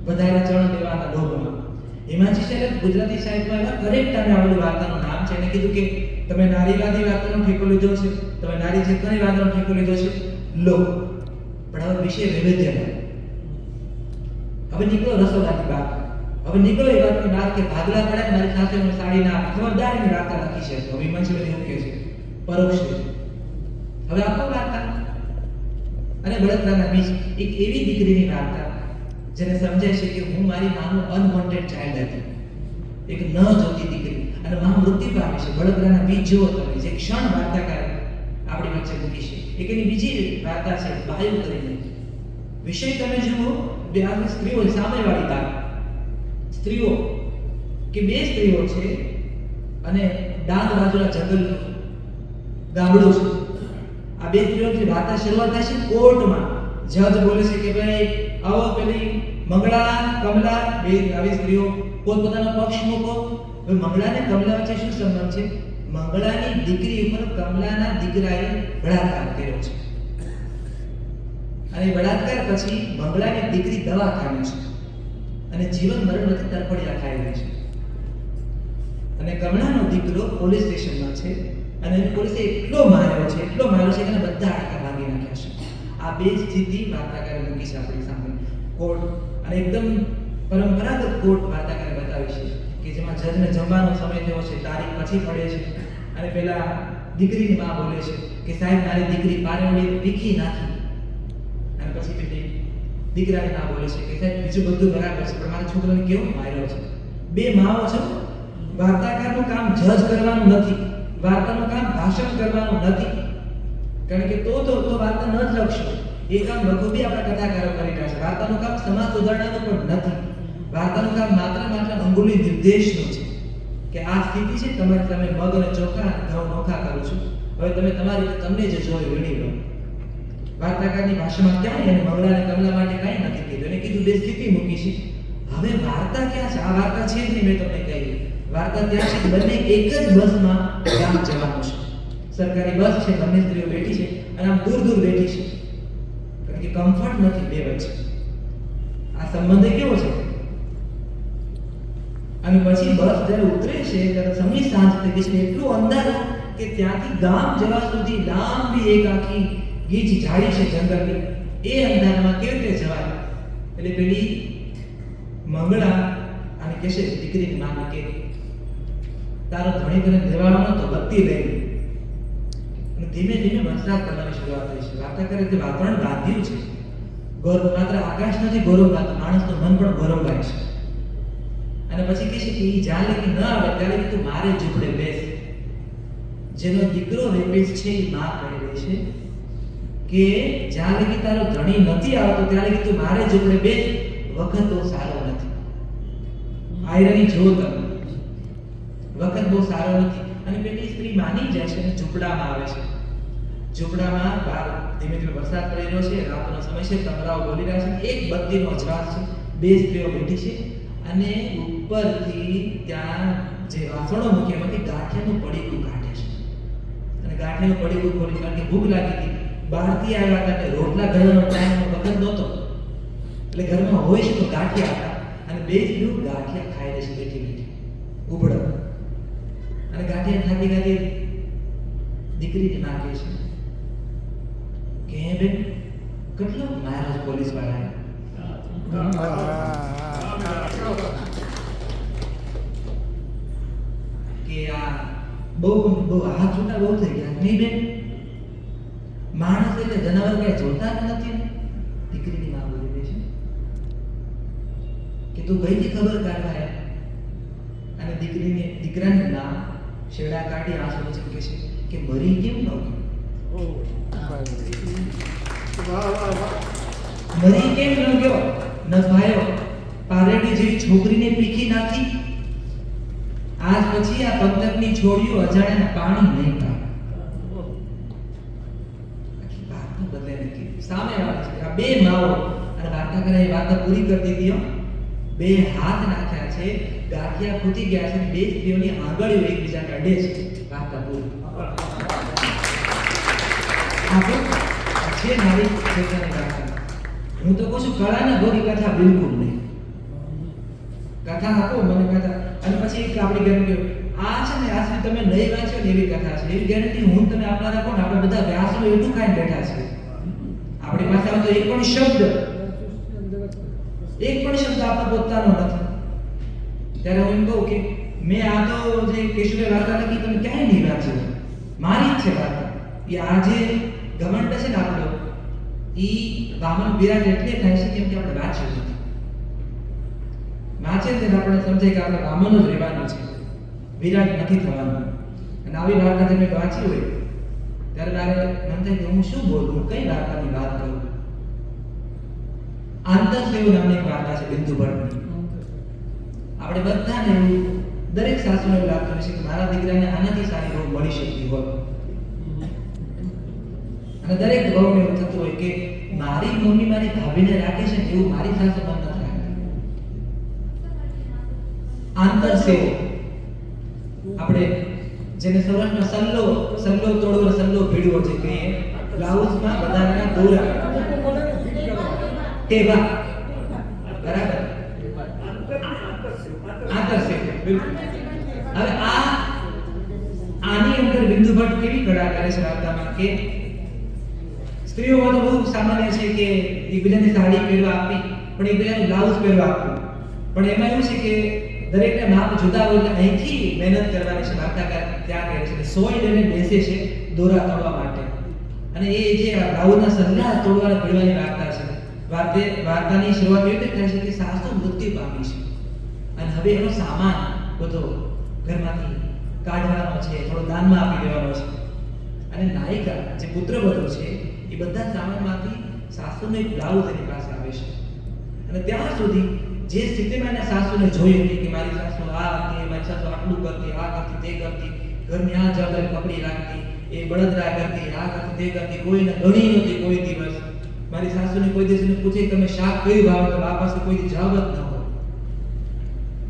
વધારે ચણ દેવાના લોભમાં. હિમાંશુ શેરત ગુજરાતી સાહિત્યમાં એવા કરેક્ટ ટાઈમે આવેલી વાર્તાનું નામ છે. એને કીધું કે તમે નારીવાદી વાર્તાનો ઠેકો લીધો છે, તમે નારી ચેતનાની વાર્તાનો ઠેકો લીધો છે, લો પણ હવે વિષય વૈવિધ્યનો. હવે નીકળો રસોડાની વાત, હવે નીકળો એ વાતની વાત કે ભાગલા પડે મારી સાથે હું સાડી ના ખબરદારીની વાર્તા લખી છે. તો હિમાંશુબેન એવું કહે છે પરોક્ષ રીતે. હવે આપો વાર્તા. અને બળદરાના બીજ એક એવી દીકરીની વાર્તા જેને સમજાય છે કે હું મારી માનું અનવોન્ટેડ ચાઇલ્ડ હતી, એક ન જોતી દીકરી, અને માં મૃત્યુ પામી છે. બળદરાના બીજ જુઓ તમે, જે ક્ષણ વાર્તાકાર આપણી વચ્ચે મૂકી છે. એક એની બીજી વાર્તા છે વાયુ કરીને. વિષય તમે જુઓ, બે આ સ્ત્રીઓ સામેવાળી વાત, સ્ત્રીઓ કે બે સ્ત્રીઓ છે અને ડાંગ બાજુના જંગલનું ગામડું છે. આ બે સ્ત્રીઓની વાર્તા શરૂઆત થાય છે કોર્ટમાં. જજ બોલે છે કે ભાઈ આવો પેલી મંગળા કમલા બે આવી સ્ત્રીઓ પોતપોતાનો પક્ષ મૂકો. હવે મંગળા અને કમલા વચ્ચે શું સંબંધ છે? મંગળાની દીકરી ઉપર કમલાના દીકરાએ બળાત્કાર કર્યો છે અને બળાત્કાર પછી મંગળાની દીકરી દવાખાને છે અને જીવન મરણ વચ્ચે તરફડિયા ખાઈ રહી છે. અને કમલાનો દીકરો પોલીસ સ્ટેશનમાં છે અને એને પોલીસે એટલો માર્યો છે કે એને બધા હાડકાં ભાંગી નાખ્યા છે. આ બે સ્થિતિ વાર્તાકારે મૂકી છે આપણી સામે કોર્ટ. અને એકદમ પરંપરાગત કોર્ટ વાર્તાકારે બતાવી છે કે જેમાં જજને જમવાનો સમય થયો છે, તારીખ પછી પડે છે અને પેલા દીકરીની માં બોલે છે કે સાહેબ મારી દીકરી પારેવડી પીખી નાખી. અને પછી પેલી દીકરાની માં બોલે છે કે સાહેબ બીજું બધું બરાબર છે પણ મારા છોકરાને કેવો માર્યો છે. બે માઓ છે. વાર્તાકારનું કામ જજ કરવાનું નથી, વાર્તાનું કામ ભાષણ કરવાનું નથી, કારણ કે તો વાર્તા ન જ લખશો. એ કામ બખૂબી આપણા કથાકારો કરી રહ્યા છે. વાર્તાનું કામ સમાજ સુધારણાનું પણ નથી. વાર્તાનું કામ માત્ર અંગુલી નિર્દેશનું છે કે આ સ્થિતિ છે, તમારે તમે મગ અને ચોખા ઘઉં નોખા કરું છું, હવે તમે તમારી તમને જે જોઈએ વીણી લો. વાર્તાકારની ભાષામાં ક્યાંય એને મંગળા અને કમલા માટે કાંઈ નથી કીધું. એને કીધું બે સ્થિતિ મૂકી છે. હવે વાર્તા ક્યાં છે? આ વાર્તા છે જ નહીં. મેં તમને કહી વાર્તા ત્યાં છે બંને એક જ બસમાં ગામ જવાનું છે. સરકારી બસ છે, બંને સ્ત્રીઓ બેઠી છે અને આમ દૂર દૂર બેઠી છે કારણ કે કમ્ફર્ટ નથી બે વચ્ચે. આ સંબંધ કેવો છે? અને પછી બસ જ્યારે ઉતરે છે ત્યારે સમય સાંજ થઈ ગઈ છે, એટલું અંધારું કે ત્યાંથી ગામ જવા સુધી લાંબી એક આખી ગીચ ઝાડી છે જંગલની. એ અંધારામાં કેવી રીતે જવાય? એટલે પેલી મંગળા અને કહેશે દીકરીની માને કે તારો ધણી તને દેવાનો તો બત્તી લઈ. અને ધીમે ધીમે વરસાદ પડવાની શરૂઆત થઈ છે. વાર્તા કરે તે વાતાવરણ બાંધ્યું છે. માત્ર આકાશ નથી ગૌરવગાતું, માણસનું મન પણ ગૌરવાય છે. અને પછી કહે છે કે એ જ્યાં લગી ન આવે ત્યારે તું મારે ઝૂંપડે બેસ. જેનો દીકરો રેપીસ છે એ માં કહી રહી છે કે જ્યાં લગી તારો ધણી નથી આવતો ત્યાં લગી તું મારે ઝૂંપડે બેસ. વખત બહુ સારો નથી. આયરની જો તમે, વખત બહુ સારો નથી. અને પેલી સ્ત્રી માની જાય છે અને ઝૂંપડામાં આવે છે. ઝૂંપડામાં બહાર ધીમે ધીમે વરસાદ પડી રહ્યો છે, રાતનો સમય છે, તમરાઓ બોલી રહ્યા છે, એક બત્તીનો અજવાળ છે, બે સ્ત્રીઓ બેઠી છે અને ઉપરથી ત્યાં જે વાસણો મૂક્યા એમાંથી ગાંઠિયાનું પડીકું કાઢે છે. અને ગાંઠિયાનું પડીકું ખોલી કારણ કે ભૂખ લાગી હતી, બહારથી આવ્યા હતા એટલે રોટલા ઘરનો ટાઈમનો વખત નહોતો એટલે ઘરમાં હોય છે તો ગાંઠિયા હતા અને બે સ્ત્રીઓ ગાંઠિયા ખાઈ રહી છે બેઠી બેઠી ઉભડો. અને ગાંઠિયા ખાતી ખાતી દીકરીની માં કહે છે કે હે બેન કેટલો મારા પોલીસ વાળાએ કે આ બહુ હાથ છૂટા બહુ થઈ ગયા નહીં બેન? માણસ એટલે જનાવર કઈ જોતા નથી ને? દીકરીની માં બોલી દે છે કે તું ગઈથી ખબર કાઢવા. અને અને દીકરાને નામ શેડા કાઢી આંસુ વચ્ચે કહે છે કે મરી કેમ ન ગયો? મરી કેમ ન ગયો? ન ભાયો પારેડી જેવી છોકરીને પીખી નાખી. આજ પછી આ પંથકની છોડીઓ અજાણ્યાના પાણી નહીં પાય. આખી વાતને બદલે નથી. સામે વાત છે આ બે માઓ અને વાર્તા કરે એ વાર્તા પૂરી કરી દીધી હો. બે હાથ નાખ્યા છે, ગાંઠિયા ખૂટી ગયા છે, બે સ્ત્રીઓની આંગળીઓ એકબીજાને અડે છે. વાર્તા પૂરી. આપણે છે મારી પોતાની વાર્તા. હું તો કહું છું કળાના ભોગી કથા બિલકુલ નહીં. કથા આપો મને કથા. અને પછી એક આપણી ગેરંટી આ છે ને આજ તમે નહીં વાંચ્યો ને એવી કથા છે એવી ગેરંટી હું તમે આપનારા કોણ? આપણે બધા વ્યાસનો એટલું ખાઈને બેઠા છે. આપણી પાસે તો એક પણ શબ્દ આપણો પોતાનો નથી. ત્યારે હું એમ કહું કે મેં આ તો જે કેશુએ વાર્તા લખી તમે ક્યાંય નહીં વાંચ્યો. મારી જ છે વાર્તા. એ આજે ઘમંડ છે ને આપણો ઈ વામન વિરાટ એટલે થાય છે કેમ કે આપણે વાંચ્યું નથી. વાંચે ત્યારે આપણે સમજાય કે આપણે વામન જ રહેવાનું છે, વિરાટ નથી થવાનું. અને આવી વાર્તા તમે વાંચી હોય ત્યારે મારે મન થાય કે હું શું બોલું, કઈ વાર્તાની વાત કરું. આંતરસેવ નામની એક વાર્તા છે બિંદુ ભટ્ટની. આપણે બધાને એવું દરેક સાસુને એવું લાગતું હશે કે મારા દીકરાને આનાથી સારી બહુ મળી શકતી હોય. અને દરેક વહુને એવું થતું હોય કે મારી મમ્મી મારી ભાભીને રાખે છે ને એવું મારી સાસુ મન નથી રાખતી. આંતરસેવ આપણે જેને સૌરાષ્ટ્રમાં સલ્લો તોડવો, સલ્લો ભીડવો જે કહીએ, બ્લાઉઝમાં બધાના દોરા ટેવા બરાબર આંતરસેવ. હવે આની અંદર બિંદુ ભટ્ટ કેવી કળા કરે છે વાર્તામાં કે સ્ત્રીઓમાં તો બહુ સામાન્ય છે કે એકબીજાની સાડી પહેરવા આપી પણ એકબીજાને બ્લાઉઝ પહેરવા આપવું. પણ એમાં એવું છે કે દરેકના માપ જુદા હોય એટલે અહીંથી મહેનત કરવાની છે. વાર્તાકાર ત્યાં કહે છે સોય લઈને બેસે છે દોરા તોડવા માટે. અને એ જે બ્લાઉઝના સલ્લા તોડવાના ભેળવાની વાર્તા છે. વાર્તાની શરૂઆત એવી રીતે થાય છે કે સાસુ મૃત્યુ પામી છે અને હવે એનો સામાન બધો ઘરમાંથી કાઢવાનો છે, થોડો દાનમાં આપી દેવાનો છે. અને નાયિકા જે પુત્રવધુ છે એ બધા સામાનમાંથી સાસુનો એક બ્લાઉઝ એની પાસે આવે છે. અને ત્યાં સુધી જે સ્થિતિમાં એના સાસુને જોઈ હતી કે મારી સાસુ આ હતી, મારી સાસુ આટલું કરતી, આ કરતી, તે કરતી, ઘરની આ જવાબદારી પકડી રાખતી, એ બળદરા કરતી, આ કરતી, તે કરતી, કોઈને ગણી નહોતી કોઈ દિવસ. મારી સાસુને કોઈ દિવસ પૂછે તમે શાક કયું ભાવે તો બા પાસે કોઈ જવાબ જ ન હોય.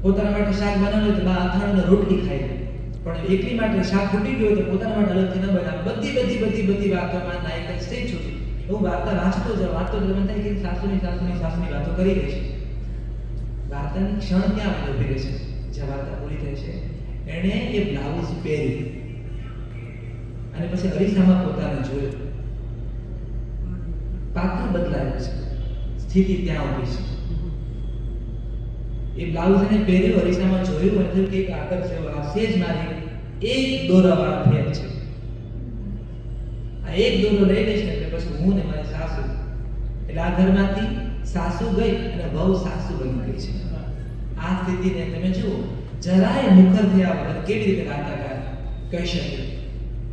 પોતાના માટે શાક બનાવ્યું તો બા અથાણું રોટલી ખાઈ લે, પણ એકલી માટે શાક ખૂટી ગયું તો પોતાના માટે અલગથી ન બનાવે. બધી વાતોમાં નાયક સ્ટેજ સુધી હું વાર્તા વાંચતો મને થાય કે સાસુની વાતો કરી રહી છે. વાર્તાની ક્ષણ ક્યાં આવી ઉભી રહે છે જ્યાં વાર્તા પૂરી થઈ છે. એણે એ બ્લાઉઝ પહેર્યું અને પછી અરીસામાં પોતાને જોયું. પાત્ર બદલાયું છે, સ્થિતિ ત્યાં ઉભી છે. એ બ્લાઉઝ એને પહેર્યું, અરીસામાં જોયું અને થયું કે એક આકર્ષક આવશે જ મારી એક દોરાવાળા ફેર છે. આ એક દોરો લઈ લે છે એટલે પછી હું ને મારી સાસુ એટલે આ ઘરમાંથી સાસુ ગઈ અને વહુ સાસુ બની ગઈ છે. આ સ્થિતિને તમે જુઓ જરાય મુખર થયા વગર કેવી રીતે વાર્તાકાર કહી શકે.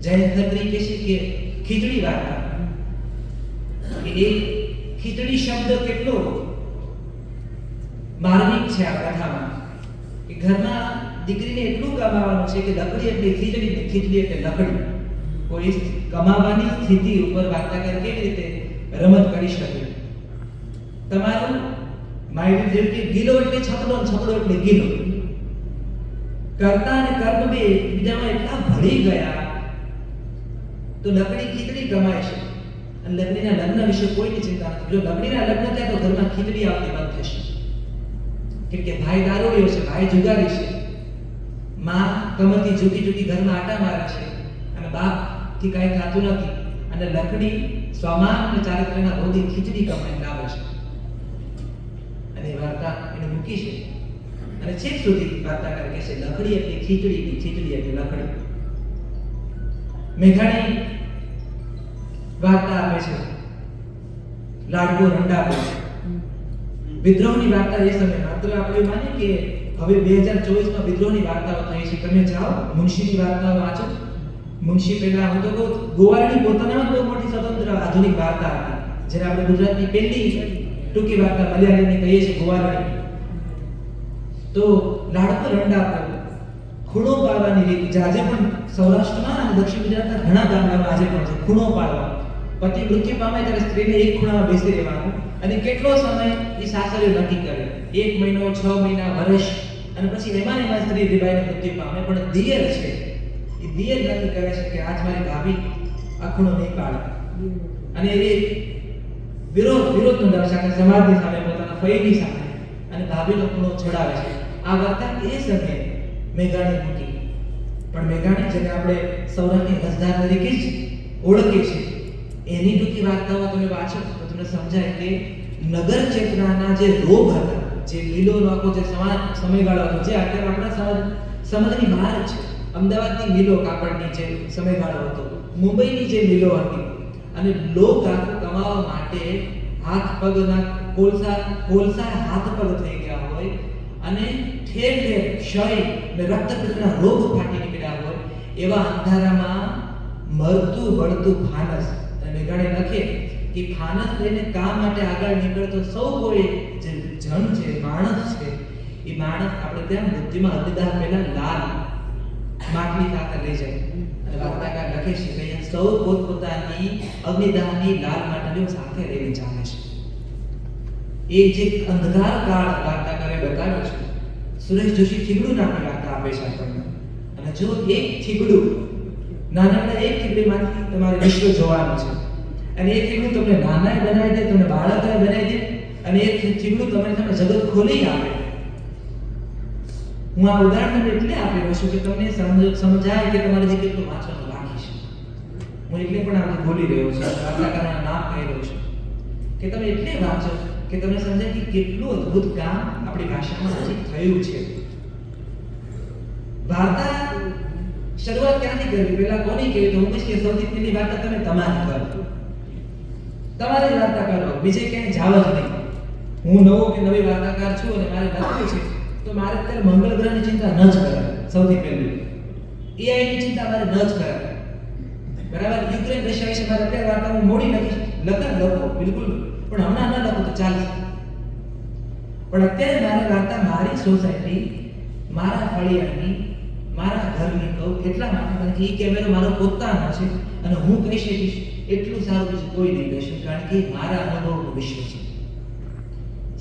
જયંત ખત્રી કહે છે કે ખીચડી વાર્તા એ ખીચડી શબ્દ કેટલો માર્મિક છે આ કથામાં કે ઘરમાં દીકરીને એટલું કમાવાનું છે કે લકડી એટલે ખીચડી ને ખીચડી એટલે લકડી. કોઈ કમાવાની સ્થિતિ ઉપર વાર્તાકાર કેવી રીતે રમત કરી શકે. તમારું માઇન્ડ જેમ કે ગીલો એટલે છકડો, છકડો એટલે ગીલો. કર્તા અને કર્મ બે એકબીજામાં એટલા ભળી ગયા તો લકડી ખીચડી કમાય છે. અને લગ્નના લગ્ન વિશે કોઈની ચિંતા નથી. જો લગ્નના લગ્ન થાય તો ઘરમાં ખીચડી આવતી બંધ થશે. કેમ કે ભાઈ દારૂડિયો છે, ભાઈ જુગારી છે, માં કમરથી ઝૂકી ઘરમાં આટા મારે છે અને બાપ થી કાંઈ થતું નથી. અને લકડી સ્વમાન અને ચારિત્ર્યના રોધી ખીચડી કમાઈને લાવે છે. અને વાર્તા એને મૂકી છે અને છેક સુધી વાર્તાકાર કહે છે લકડી એટલે ખીચડી એટલે લકડી. મેઘાણી વાર્તા આપે છે લાડવો રંડાવો. વિદ્રોહની વાર્તા એ સમય માત્ર આપણે માની કે હવે 2024માં વિદ્રોહની વાર્તાઓ થઈ છે. તમે જાઓ મુનશીની વાર્તાઓ વાંચો. મુનશી પહેલા હું તો કહું ગોવાળની પોતાનામાં બહુ મોટી સ્વતંત્ર આધુનિક વાર્તા હતી, જેને આપણે ગુજરાતની પહેલી ટૂંકી વાર્તા મલયાળીની કહીએ છીએ ગોવાળની. તો લાડકો રંડા પર ખૂણો પાડવાની રીત જે આજે પણ સૌરાષ્ટ્રમાં અને દક્ષિણ ગુજરાતના ઘણા ગામડામાં આજે પણ છે. ખૂણો પાડવા, પતિ મૃત્યુ પામે ત્યારે સ્ત્રીને એક ખૂણામાં બેસી રહેવાનું અને કેટલો સમય એ સાસરીઓ નક્કી કરે, 1 મહિનો, 6 મહિના, વર્ષ, અને પછી એમાં સ્ત્રી રીબાઈને મૃત્યુ પામે. પણ દિયર છે એ દિયર નક્કી કરે છે કે આજ મારી ભાભી આ ખૂણો નહીં પાડે, અને એ વિરોધ નોંધાવે છે સમાજની સામે, પોતાના ફઈની સામે, અને ભાભીનો ખૂણો છોડાવે છે. આ વાર્તા એ સમયે મેઘાણી મૂકી. પણ મેઘાણી, જેને આપણે સૌરાષ્ટ્રની રસધાર તરીકે જ ઓળખીએ છીએ, એની ટૂંકી વાર્તાઓ તમે વાંચો તો તમને સમજાય કે નગર ચેતનાના જે રોગ હતા, જે મિલોનો આખો જે સમયગાળો હતો, જે અત્યારે આપણા સમજની બહાર છે. અમદાવાદની મિલો કાપડની જે સમયગાળો હતો, મુંબઈની જે મિલો હતી, અને લોક આખું કમાવા માટે હાથ પગના કોલસા હાથ પગ થઈ ગયા હોય, અને ઠેર ઠેર ક્ષય ને રક્તપિત્તના રોગ ફાટી નીકળ્યા હોય, એવા અંધારામાં મરતું બળતું ફાનસ. અને મેઘાણી લખે કે ફાનસ લઈને કામ માટે આગળ નીકળતો સૌ કોઈ જે જન છે, માણસ છે, એ માણસ આપણે ત્યાં મૃત્યુમાં અગ્નિદાહ પહેલા લાલ માટલી ખાતર લઈ જાય. અને વાર્તાકાર લખે છે કે અહીંયા સૌ પોતપોતાની અગ્નિદાહની લાલ માટલીઓ સાથે લઈને ચાલે છે. એ જે અંધકાર કાળ વાર્તાકારે બતાવ્યો છે. સુરેશ જોશી થીગડું નામની વાર્તા આપે છે આપણને. અને જો એક થીગડું, નાનકડા એક થીગડીમાંથી તમારે વિશ્વ જોવાનું છે, અને એ થીગડું તમને નાનાય બનાવી દે, તમને બાળકાય બનાવી દે, અને એ થીગડું તમારી સામે જગત ખોલી આપે. હું આ ઉદાહરણ એટલે આપી રહ્યો છું કે તમને સમજાય કે તમારે જે કેટલું વાંચવાનું બાકી છે. હું એટલે પણ આપણે બોલી રહ્યો છું, વાર્તાકારના નામ કહી રહ્યો છું કે તમે એટલે વાંચો કે તમને સમજાય કે કેટલું અદ્ભુત કામ આપણી ભાષામાં હજી થયું છે. વાર્તા શરૂઆત ક્યાંથી કરવી, પહેલા કોની કહેવી? તો હું કહીશ કે સૌથી પહેલી વાર્તા તમે તમારી કરો, તમારે જ વાર્તા કરો, બીજે ક્યાંય જાવ જ નહીં. હું નવો કે નવી વાર્તાકાર છું અને મારે લખવું છે, તો મારે અત્યારે મંગળ ગ્રહની ચિંતા ન જ કરાય. સૌથી પહેલી એઆઈની ચિંતા મારે ન જ કરાય. બરાબર? યુક્રેન રશિયા વિશે મારે અત્યારે વાર્તા હું મોડી લખો બિલકુલ, પણ હમણાં ન લખો તો ચાલશે. પણ અત્યારે મારે વાર્તા મારી સોસાયટી, મારા ફળિયાની, મારા ઘરની કહું એટલા માટે, કારણ કે એ કેમેરો મારો પોતાનો છે અને હું કહી શકીશ એટલું સારું બીજું કોઈ નહીં કહી શકે, કારણ કે મારા અનુભવનું વિશ્વ છે.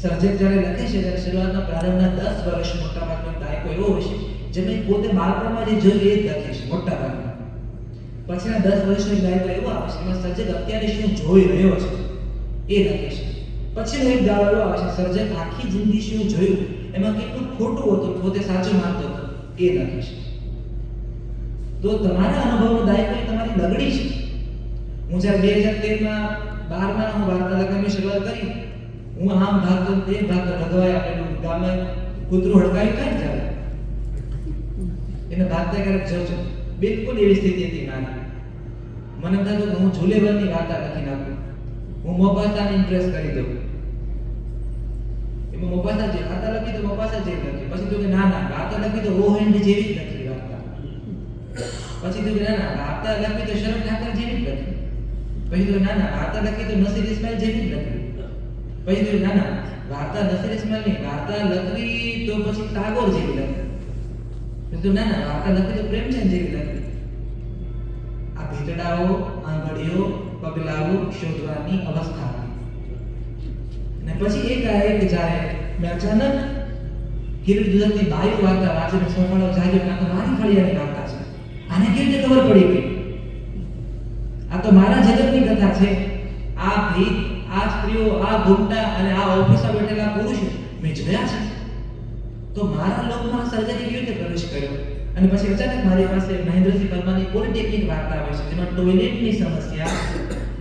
સર્જક જ્યારે લખે છે ત્યારે શરૂઆતના પ્રારંભના 10 વર્ષ મોટાભાગનો દાયકો એવો હોય છે જેને પોતે બાળપણમાં જે જોયું એ જ લખે છે મોટાભાગના. પછીના 10 વર્ષનો દાયકો એવો આવે છે એમાં સર્જક અત્યારે શું જોઈ રહ્યો છે એ લખે છે. પછીનો એક દાડો એવો આવે છે સર્જક આખી જિંદગી શું જોયું, એમાં કેટલું ખોટું હતું, પોતે સાચું માનતો હતો, એ લખે છે. તો તમારા અનુભવનો દાયકો એ તમારી લગડી છે. હું જ્યારે 2013માં 12માં હું વાર્તા લખવાની શરૂઆત કરી, હું આમ ભાગતો તે ભાગતો લગવાય આપેલું ગામમાં કૂતરું હડકાયું કાંઈ જાય એને ભાગતા ક્યારેક જોજો, બિલકુલ એવી સ્થિતિ હતી મારી. મને એમ થતું કે હું ઝૂલેવરની વાર્તા લખી નાખું, હું મોપાસાને ઇમ્પ્રેસ કરી દઉં. એમાં મોપાસા જે વાર્તા લખી તો મોપાસા જેવી લખી, પછી તો કે ના વાર્તા લખી તો ઓહેન્ડ જેવી જ લખી વાર્તા, પછી તો કે ના વાર્તા લખી તો શરમ ઠાકર જેવી જ લખી, પછી તો ના વાર્તા લખી તો નસીર ઇસ્માઇલ જેવી જ લખી, પછી તો ના વાર્તા નસીર ઇસ્માઇલ ની વાર્તા લખી તો પછી ટાગોર જેવી લખી, પછી તો ના વાર્તા લખી તો પ્રેમચંદ જેવી લખી. આ ભેટડાઓ, આંગળીઓ, પગલાઓ શોધવાની અવસ્થા હતી. અને પછી એક જ્યારે મેં અચાનક કિરીટ દુધકની બાયુ વાર્તા વાંચીને સોફાળો જાગ્યો, આ તો મારી ફળિયાની વાર્તા છે, આને કેવી રીતે ખબર પડી ગઈ? આ તો મારા જગતની કથા છે. આ ભીત, આ સ્ત્રીઓ, આ ઘૂમટા અને આ ઓફિસમાં બેઠેલા પુરુષો મેં જોયા છે, તો મારા લોકમાં સર્જકે કેવી રીતે પ્રવેશ કર્યો? અને પછી અચાનક મારી પાસે મહેન્દ્રસિંહ પરમારની પોલિટેકનિક વાર્તા આવે છે, જેમાં ટોયલેટની સમસ્યા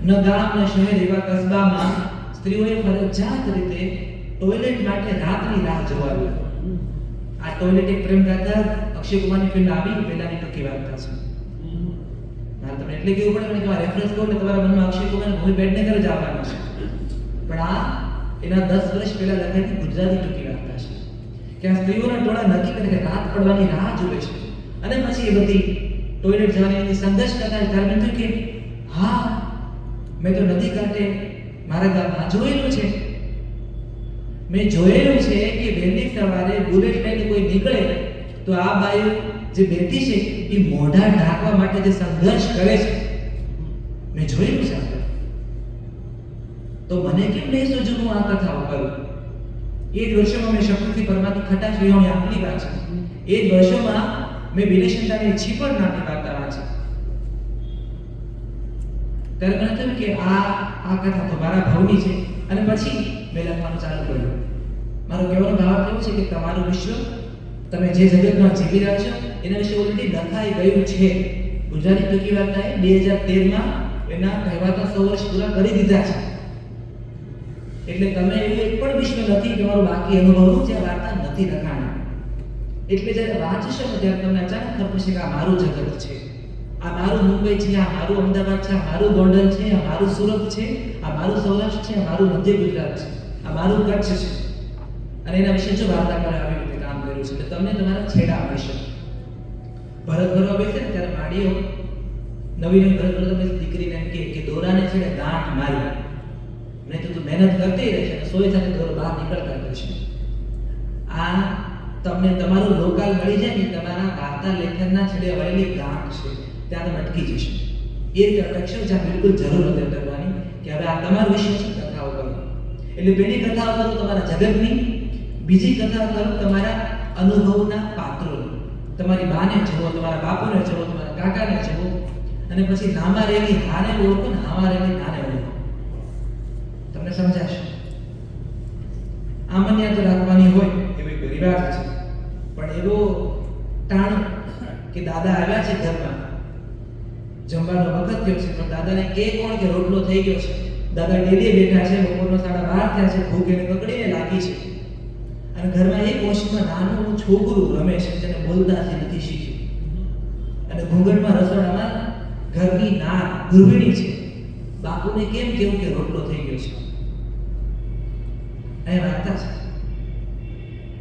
ન ગામ ન શહેર એવા કસ્બામાં સ્ત્રીઓએ ફરજિયાત રીતે ટોયલેટ માટે રાતની રાહ જોવાની. આ ટોયલેટ એક પ્રેમ ગાથા અક્ષય કુમારની ફિલ્મ આવી પહેલાની ટૂંકી વાર્તા છે. ના તમને એટલે કેવું પડે કે આ રેફરન્સ કહો ને તમારા મનમાં અક્ષય કુમાર મૂવી પેડનેકર જ આવવાનું છે, પણ આ એના 10 વર્ષ પહેલા લખાયેલી ગુજરાતી ટૂંકી વાર્તા છે કે આ સ્ત્રીઓના ટોળા નક્કી કરે કે રાત પડવાની રાહ જુએ છે અને પછી એ બધી ટોયલેટ જવાની એની સંઘર્ષ કરતા ત્યારે મેં થયું કે હા, મેં તો નદી કાંઠે મારા ગામમાં જોયેલું છે. મેં જોયેલું છે કે વહેલી સવારે બુલેટ લઈને કોઈ નીકળે તો આ બાઈ જે બેઠી છે એ મોઢા ઢાંકવા માટે જે સંઘર્ષ કરે છે મેં જોયેલું છે. તો મને કેમ નહીં સોચ્યું હું આ કથાઓ કરું? એ જ વર્ષોમાં મેં શક્તિથી પરમાત્મા ખટાશ વિહોણી આટલી વાંચી. એ જ વર્ષોમાં મેં વિલેશનતાની છીપર નામની વાર્તા વાંચી. ત્યારે મને થયું કે આ કથા તો મારા ભાવની છે અને પછી મેં લખવાનું ચાલુ કર્યું. મારો કહેવાનો ભાવ એવો છે કે તમારું વિશ્વ, તમે જે જગતમાં જીવી રહ્યા છો એના વિશે ઓલરેડી લખાઈ ગયું છે. ગુજરાતી ટૂંકી વાર્તાએ 2013માં એના કહેવાતા 100 વર્ષ પૂરા કરી દીધા છે. એટલે તમે એવું એક પણ વિશ્વ નથી તમારું બાકી અનુભવનું જે વાર્તા નથી લખાણી. એટલે જ્યારે વાંચશો ને ત્યારે તમને અચાનક ખબર પડશે કે આ મારું જગત છે, આ મારું મુંબઈ છે, આ મારું અમદાવાદ છે, આ મારું ગોંડલ છે, આ મારું સુરત છે, આ મારું સૌરાષ્ટ્ર છે, આ મારું મધ્ય ગુજરાત છે, આ મારું કચ્છ છે. અને એના વિશે જો વાર્તાકારે આવી રીતે કામ કર્યું છે એટલે તમને તમારા છેડા મળશે. ભરત ભરવા બેસે ને ત્યારે માડીઓ નવી ભરત ભરવા દીકરીને એમ કે દોરાને છેડે ગાંઠ મારી, નહીં તો તું મહેનત કરતી રહેશે અને સોય સાથે દોરો બહાર નીકળતા રહેશે. આ તમને તમારું લોકલ મળી જાય ને તમારા વાર્તા લેખનના છેડે વળેલી ગાંઠ છે, ત્યાં તમે અટકી જશો. એ રીતે અટકશો જ્યાં બિલકુલ જરૂર નથી અટકવાની કે હવે આ તમારું વિષય છે, કથાઓ કરો. એટલે પેલી કથાઓ કરો તમારા જગતની, બીજી કથા કરો તમારા અનુભવના પાત્રોની. તમારી બાને જુઓ, તમારા બાપુને જુઓ, તમારા કાકાને જુઓ અને પછી નામાં રહેલી હાને ઓળખો ને હામાં રહેલી નાને ઓળખો. તમને સમજાશે. આમન્યા તો રાખવાની હોય એવો એક રિવાજ છે, પણ એવો ટાણો કે દાદા આવ્યા છે ઘરમાં, જમવાનો વખત થયો છે પણ દાદાને કે કોણ કે રોટલો થઈ ગયો છે. દાદા ડેલીએ બેઠા છે, બપોરનો 12:30 થયા છે, ભૂખ એને કકડીને લાગી છે અને ઘરમાં એક ઓશીમાં નાનું છોકરું રમે છે જેને બોલતા જ નથી શીખ્યું અને ઘૂંઘટમાં રસોડામાં ઘરની નાર ગૃહિણી છે. બાપુને કેમ કેવું કે રોટલો થઈ ગયો છે? અહીં વાર્તા છે.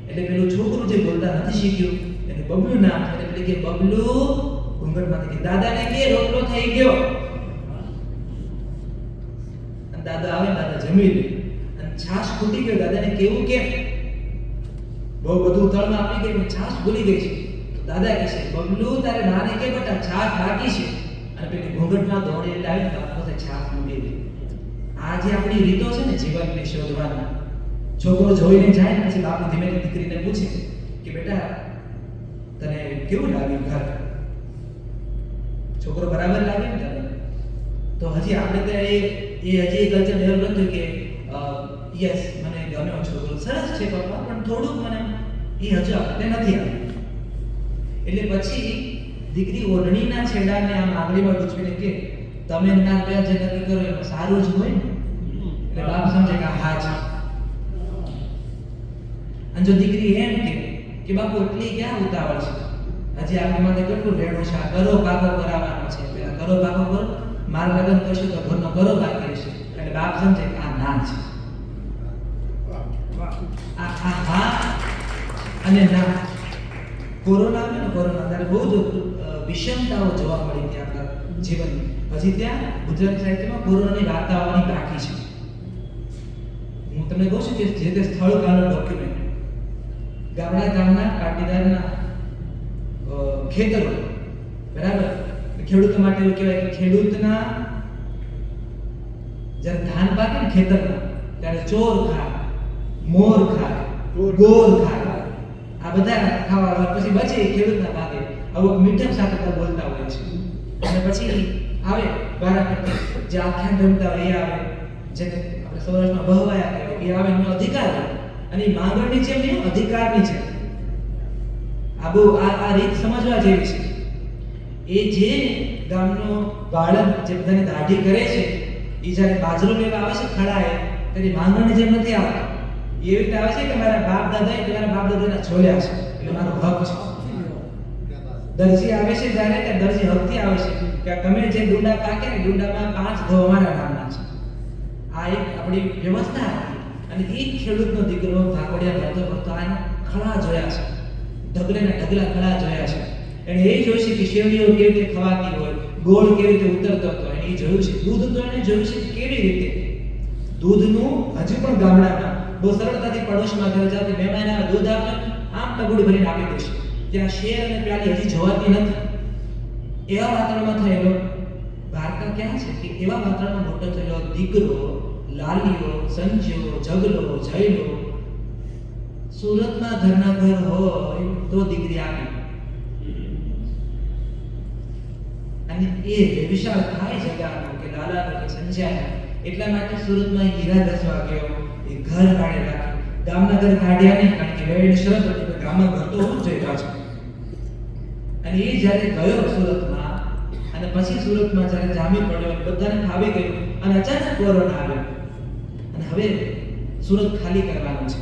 એટલે પેલું છોકરું જે બોલતા નથી શીખ્યું એનું બબલું નામ છે. એટલે કે બબલું ઘૂંઘટમાંથી કે દાદાને કે રોટલો થઈ ગયો. અને દાદા આવે, દાદા જમી લે અને છાશ ખૂટી ગયો, દાદાને કેવું કેમ? બહુ બધું તળમાં આપી ગઈ, છાશ ભૂલી ગઈ છે. તો દાદા કહે છે બબલું તારે બાને કે બેટા છાશ બાકી છે. અને પેલી ઘૂંઘટમાં દોડી લાવી બાપુ પાસે છાશ મૂકી દે. આ જે આપણી રીતો છે ને જીવનને શોધવાની, છોકરો જોઈને જાય ને પછી બાપુ ધીમે ધીમે દીકરીને પૂછે કે બેટા તને કેવું લાગ્યું ઘર? છોકરો બરાબર લાગે ને તને? તો હજી આપણે તો એ હજી કલ્ચર ડેવલપ નથી કે યસ મને ગમ્યો છોકરો, સરસ છે પપ્પા, પણ થોડુંક મને એ હજુ આપણે નથી આવ્યું. એટલે પછી દીકરી ઓઢણીના છેડાને આમ આંગળીમાં ગૂંચવીને કે તમે ના ત્યાં જે નક્કી કરો એમાં સારું જ હોય ને. એટલે બાપ સમજે કે હા છે. અને જો દીકરી એમ કે બાપુ એટલી ક્યાં ઉતાવળ છે, હજી આપણી માથે કેટલું રેડું છે, કરો પાકો કરાવવાનો છે, પેલા કરો પાકો કરો, માર લગ્ન કરશું તો ઘરનો કરો બાકી રહેશે. એટલે બાપ સમજે કે આ ના છે. આ હા અને ના. કોરોના આવ્યો ને, કોરોના ત્યારે બહુ જ વિષમતાઓ જોવા મળી હતી આપણા જીવનની. હજી ત્યાં ગુજરાતી સાહિત્યમાં કોરોનાની વાર્તા આવવાની બાકી છે. હું તમને કહું છું કે જે તે સ્થળ કાળનો ડોક્યુમેન્ટ ગામના પાટીદારના ખેતરો, બરાબર, ખેડૂતો માટે એવું કહેવાય કે ખેડૂતના જ્યારે ધાન પાકે ને ખેતરમાં ત્યારે ચોર ખાય, મોર ખાય, ગોર ખાય, આ બધા ખાવા પછી બચે ખેડૂતના ભાગે. અમુક મીઠમ સાથે બોલતા હોય છે અને પછી આવે વારાફરતી જે આખ્યાન રમતા હોય એ આવે, જેને આપણે સૌરાષ્ટ્રમાં બહવાયા કહેવાય, એ આવે એનો અધિકાર હોય અને એ માંગણની જેમ નહીં, અધિકારની છે. આ બહુ આ રીત સમજવા જેવી છે. એ જે ગામનો બાળક જે બધાને દાઢી કરે છે એ જ્યારે બાજરો લેવા આવે છે ખડાએ તેની માંગણની જેમ નથી આવતો. એવી રીતે આવે છે કે મારા બાપ દાદાએ મારા બાપ દાદાના છોલ્યા છે એટલે મારો હક છે. દરજી આવે છે જ્યારે ત્યાં દરજી હકથી આવે છે કે તમે જે ડુંડા પાકે ને ડુંડામાં 5 ઘઉં અમારા નામના છે. આ એક આપણી વ્યવસ્થા હતી અને એ ખેડૂતનો દીકરો ભાગોડિયા ભરતો ભરતો આ ખળા જોયા છે, ઢગલેના ઢગલા ખળા જોયા છે. એને એ જોયું છે કે શેરડીઓ કેવી રીતે ખવાતી હોય, ગોળ કેવી રીતે ઉતરતો હોય, એ જોયું છે. દૂધ તો એને જોયું છે કે કેવી રીતે દૂધનું હજુ પણ ગામડામાં બહુ સરળતાથી પડોશમાં ઘર જતી મહેમાન આવે, દૂધ આપે, આમ ટબુડી ભરીને આપી દેશે. ત્યાં શેર અને પ્યાલી હજી જવાતી નથી. એવા વાતાવરણમાં થયેલો દ્વારકા ક્યાં છે કે એવા વાતાવરણમાં મોટો થયેલો દીકરો, લાલીઓ, સંજ્યો, જગલો, જયલો. સુરતમાં ઘરના ઘર હોય તો દીકરી આપી, અને એ વિશાળ થાય જગાનો કે લાલાનો કે સંજ્યાનો. એટલા માટે સુરતમાં હીરા ઘસવા ગયો, એ ઘર કાઢે રાખ્યું. ગામના ઘર કાઢ્યા નહીં, કારણ કે વેળની શરત હતી કે ગામમાં ઘર તો હોવું જોઈએ પાછું. અને એ જ્યારે ગયો સુરતમાં, અને પછી સુરતમાં જ્યારે જામી પડ્યો, બધાને ફાવી ગયું, અને અચાનક કોરોના આવ્યો. અને હવે સુરત ખાલી કરવાનું છે,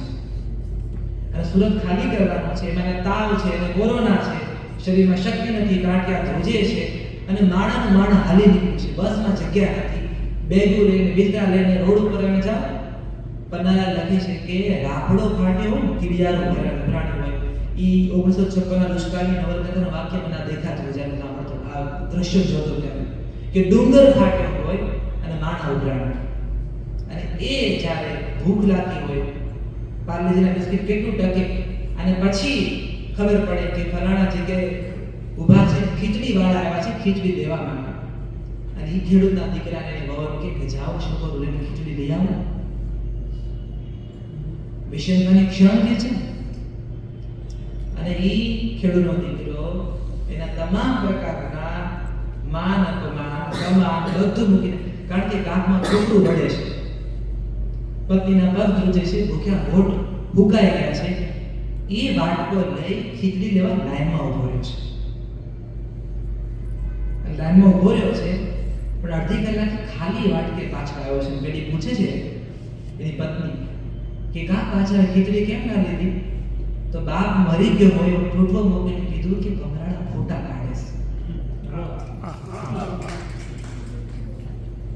અને સુરત ખાલી કરવાનું છે. એમાં તાવ છે અને કોરોના છે, શરીરમાં શક્તિ નથી, કાંટિયા ધ્રુજે છે, અને માણાનું માણા હાલી નીકળ્યું છે. બસમાં જગ્યા નથી, બેગો લઈને વિસ્તા લઈને રોડ ઉપર અમે જાઓ. પન્નાલાલ લખે છે કે રાફડો ફાટ્યો હોય, કીડિયારો ભરાણી હોય. ઈ 1956 દુષ્કાળની નવલકથાનું વાક્ય મને દેખાતું હોય જ્યારે સાંભળતો, આ દ્રશ્ય જોતો ત્યારે, કે ડુંગર ફાટ્યો હોય અને માણા ઉભરાણ. અને એ જ્યારે ભૂખ લાગી હોય, પાર્લેજીના બિસ્કિટ કેટલું ટકે, અને પછી ખબર પડે કે ફલાણા જગ્યાએ ઊભા છે, ખીચડી વાળા આવ્યા છે ખીચડી દેવા માટે. અને એ ખેડૂતના દીકરાને એની વહુ કે જાઓ છોકરો લઈને ખીચડી લઈ આવો. વિષયની ક્ષણ જે છે, અને એ ખેડૂતનો દીકરો એના તમામ પ્રકારના માન અપમાન સમાન બધું મૂકીને, કારણ કે ગામમાં છોકરું વળે છે, પત્નીના પગ ધ્રુજે છે, ભૂખ્યા હોઠ ભૂકાઈ ગયા છે, એ બાળકો લઈ ખીચડી લેવા લાઈનમાં ઉભો રહ્યો છે. લાઈનમાં ઉભો રહ્યો છે, પણ અડધી કલાક ખાલી વાટકે પાછળ આવ્યો છે. પેલી પૂછે છે એની પત્ની કે કા પાછળ ખીચડી કેમ ના લીધી? તો બાપ મરી ગયો હોય ઠૂઠો મોકલીને કીધું કે ભમરાડા ફોટા કાઢે છે.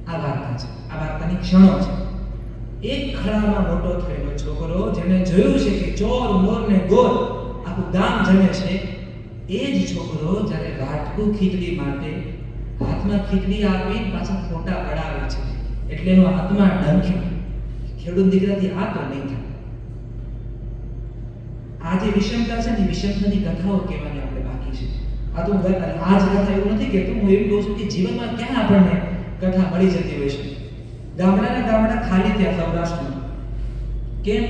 આ વાર્તા છે, આ વાર્તાની ક્ષણો છે. એક ખળામાં મોટો થયેલો છોકરો, જેને જોયું છે કે ચોર મોર ને ગોર આખું ગામ જમે છે, એ જ છોકરો જ્યારે વાટકું ખીચડી માટે હાથમાં ખીચડી આપી પાછા ફોટા પડાવે છે. એટલે એનો આત્મા ડંખ્યો, ખેડૂત દીકરાથી આ તો નહીં થાય. આ જે વિષમતા છે ને, વિષમતાની કથાઓ કહેવાની આપણે બાકી છે. આ તો આ જ કથા એવું નથી કહેતો, હું એવું કહું છું કે જીવનમાં ક્યાં આપણને કથા મળી જતી હોય છે. ગામડાના ગામડા ખાલી થયા સૌરાષ્ટ્રમાં. કેમ?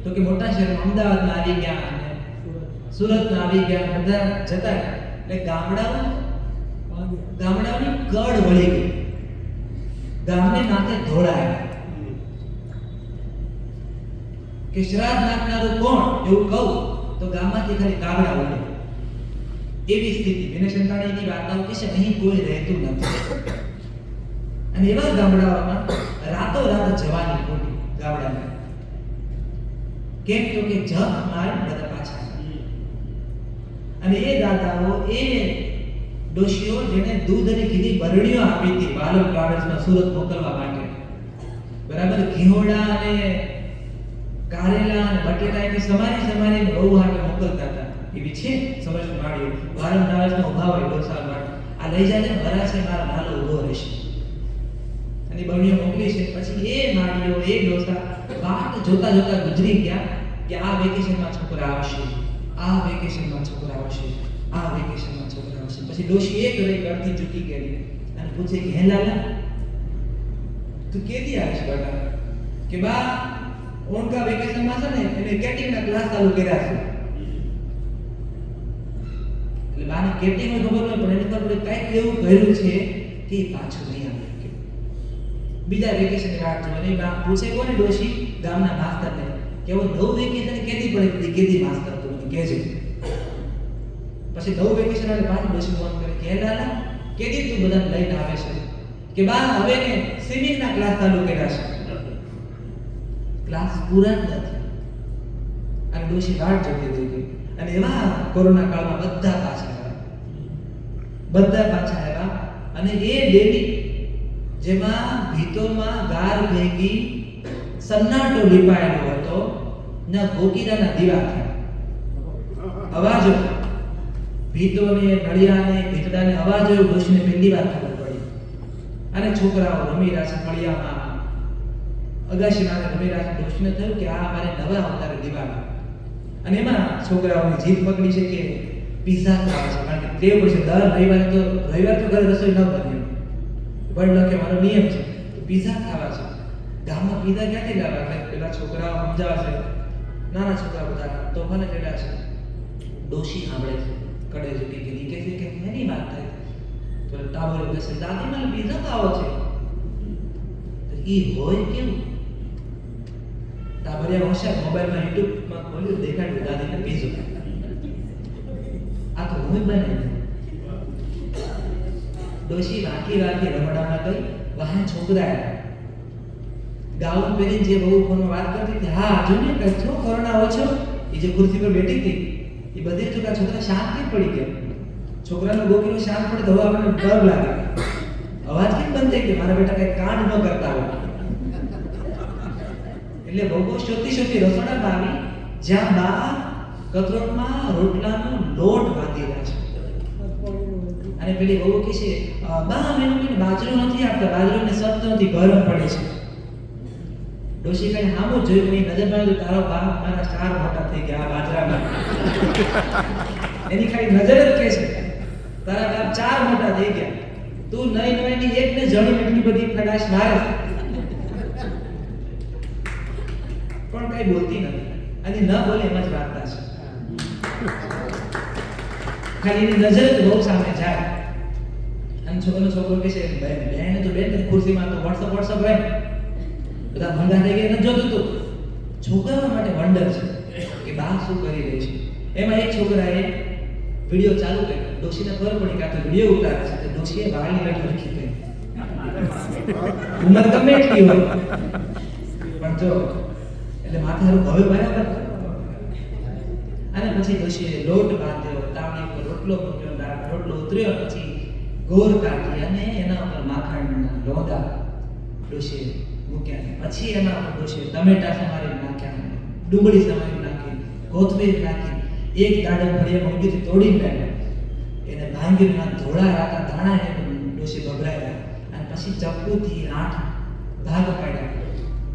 તો કે મોટા શહેરમાં અમદાવાદમાં આવી ગયા અને સુરતમાં આવી ગયા, બધા જતા રહ્યા. એટલે ગામડાઓની કડ વળી ગઈ, ગામને માથે ધોળાયા. કે શ્રાદ્ધ નાખનારું કોણ એવું કહું તો ગામમાંથી ખાલી કાગડા ઉડે. એવી સ્થિતિ. વિનયશંતાણીની વાર્તાઓ કહે છે અહીં કોઈ રહેતું નથી. અને એવા ગામડાઓમાં રાતોરાત જવાની ખોટી ગામડામાં. કેમ? તો કે જપ મારે બધા પાછા. અને એ દાદાઓ, એ ડોશીઓ જેને દૂધ અને ઘીની બરણીઓ આપી હતી બાલક ટ્રાવેલ્સમાં સુરત મોકલવા માટે, બરાબર, ઘીહોડા અને કારેલા અને બટેટા કે સમારી બહુ હાટે મોકલતા હતા. એવી છે સમજણ માળીઓ બાલક ટ્રાવેલ્સમાં ઉભા હોય ડોસા માટે, આ લઈ જાય ભરા છે, મારા નાલો ઉભો રહેશે. અને બરણીઓ મોકલી છે. પછી એ માળીઓ, એ ડોસા વાટ જોતા જોતા ગુજરી ગયા કે આ વેકેશનમાં છોકરા આવશે, આ વેકેશનમાં છોકરા આવશે, આ વેકેશનમાં છોકરા આવશે. પછી ડોશી એક રહી અડધી ચૂકી ગઈ અને પૂછે કે હે લાલા તું કેદી આવીશ બેટા? કે બા ઓનકા વેકેશનમાં છે ને એને કેટિંગના ક્લાસ ચાલુ કર્યા છે. એટલે બાને કેટિંગ ખબર ન પડે, એને ખબર પડે કંઈક એવું કર્યું છે કે પાછું નહીં આવે. બીજા વેકેશન રાત જોવાની બા પૂછે કોને? ડોશી ગામના માસ્તરને કે હવે નવું વેકેશન કેદી પડે? કેદી માસ્તર તું કહેજો. પછી નવું વેકેશન આવે પાછું ડોશી ફોન કરે કે હે લાલા કેદી તું બધાને લઈને આવે છે? કે બા હવે ને સ્વિમિંગના ક્લાસ ચાલુ કર્યા છે. ક્લાસ પૂરા જ નથી. અને ડોશી વાટ જોતી રહી ગઈ. અને એવા કોરોના કાળમાં બધા પાછા આવ્યા. અને એ ડેલી જેમાં ભીતોમાં ગાર ભેગી સન્નાટો લીપાયેલો હતો, ના ગોકીરાના દીવા થયા. અવાજો, ભીતોને, નળિયાને, ભીતડાને અવાજો એવું ડોશીને પહેલી વાર ખબર પડી. અને છોકરાઓ રમી રહ્યા છે ફળિયામાં, અગાશીમાં રમી રહ્યા છે. ડોશીને થયું કે આ અમારે નવા અવતારે દિવાળી. અને એમાં છોકરાઓની જીદ પકડી છે કે પીઝા ખાવા છે, કારણ કે ટેવ પડશે દર રવિવાર તો ઘરે રસોઈ ન બને. વડ લખે મારો નિયમ છે પીઝા ખાવા છે. ગામમાં પીઝા ક્યાંથી લાવવા? એટલે પેલા છોકરાઓ સમજાવે છે, નાના છોકરા બધા તોફાને ચડ્યા છે. ડોશી સાંભળે છે, કડે ઝૂકી કીધી કે એની વાત થાય તો ટાબોરે કહેશે દાદી મને પીઝા ખાવો છે. તો ઈ હોય કેવું? ટાબરિયા હોશિયાર મોબાઈલમાં યુટ્યુબમાં ખોલ્યું, દેખાડ્યું દાદીને પીઝો. આ તો હું બને. ડોશી વાંકી રમડામાં ગઈ, વાહે છોકરા ગાઉન પહેરીને જે બહુ ફોનમાં વાત કરતી હતી, હા જો ને કઈ છો કોરોના ઓછો, એ જે ખુરશી પર બેઠી હતી એ બધી છોકરા શાંત કેમ પડી ગયા? છોકરાનો ગોકીનો શાંત પડે તો હવે આપણને ડર લાગે. અવાજ કેમ બંધ થઈ ગયો? મારા બેટા કઈ કાંડ ન કરતા હોય. એટલે બહુ શોધી રસોડામાં આવી, જ્યાં બા કથરોટમાં રોટલાનો લોટ બાંધી રહ્યા છે. અને પેલી બહુ કહે છે બા મેં બાજરો નથી આપતા, બાજરોને સખ્ત નથી, ગરમ પડે છે. ડોશી કઈ હામું જોયું, એની નજર માં તો તારો બા મારા 4 મોટા થઈ ગયા બાજરામાં. એની ખાલી નજર જ કહે છે તારા બાપ 4 મોટા થઈ ગયા, તું નઈ ની એકને જણી એટલી બધી ફડાશ મારે. પણ કઈ બોલતી નથી, અને ન બોલે એમ જ વાર્તા છે. ખાલી એની નજર જ બહુ સામે જાય. અને છોકરો કહે છે બેન તો બેન ખુરશીમાં તો વોટ્સઅપ રહે, બધા ભંગા થઈ ગયા નથી જોતું. તું છોકરાઓ માટે વંડર છે કે બા શું કરી રહી છે. એમાં એક છોકરાએ વિડીયો ચાલુ કર્યો, ડોશીને ખબર પડી કે આ તો વિડીયો ઉતારે છે. તો ડોશીએ વાળની લટ હરખી કરી, ઉંમર ગમે એટલી હોય પણ જો એટલે માથે હવે બરાબર. અને પછી ડોશીએ લોટ બાંધ્યો, તાવડી પર રોટલો મૂક્યો, રોટલો ઉતર્યો, પછી ગોર કાઢી અને એના ઉપર માખણના લોંદા ડોશીએ મૂક્યા. પછી એના ઉપર ડોશીએ ટમેટા સમારી નાખ્યા, ડુંગળી સમારી નાખી, કોથમીર નાખી, એક દાડમ ફળિયા મોંઘીથી તોડી લાવ્યા, એને ભાંગીના ધોળા રાતા દાણા એને ડોશી ભભરાયા. અને પછી ચપ્પુથી 8 ભાગ પાડ્યા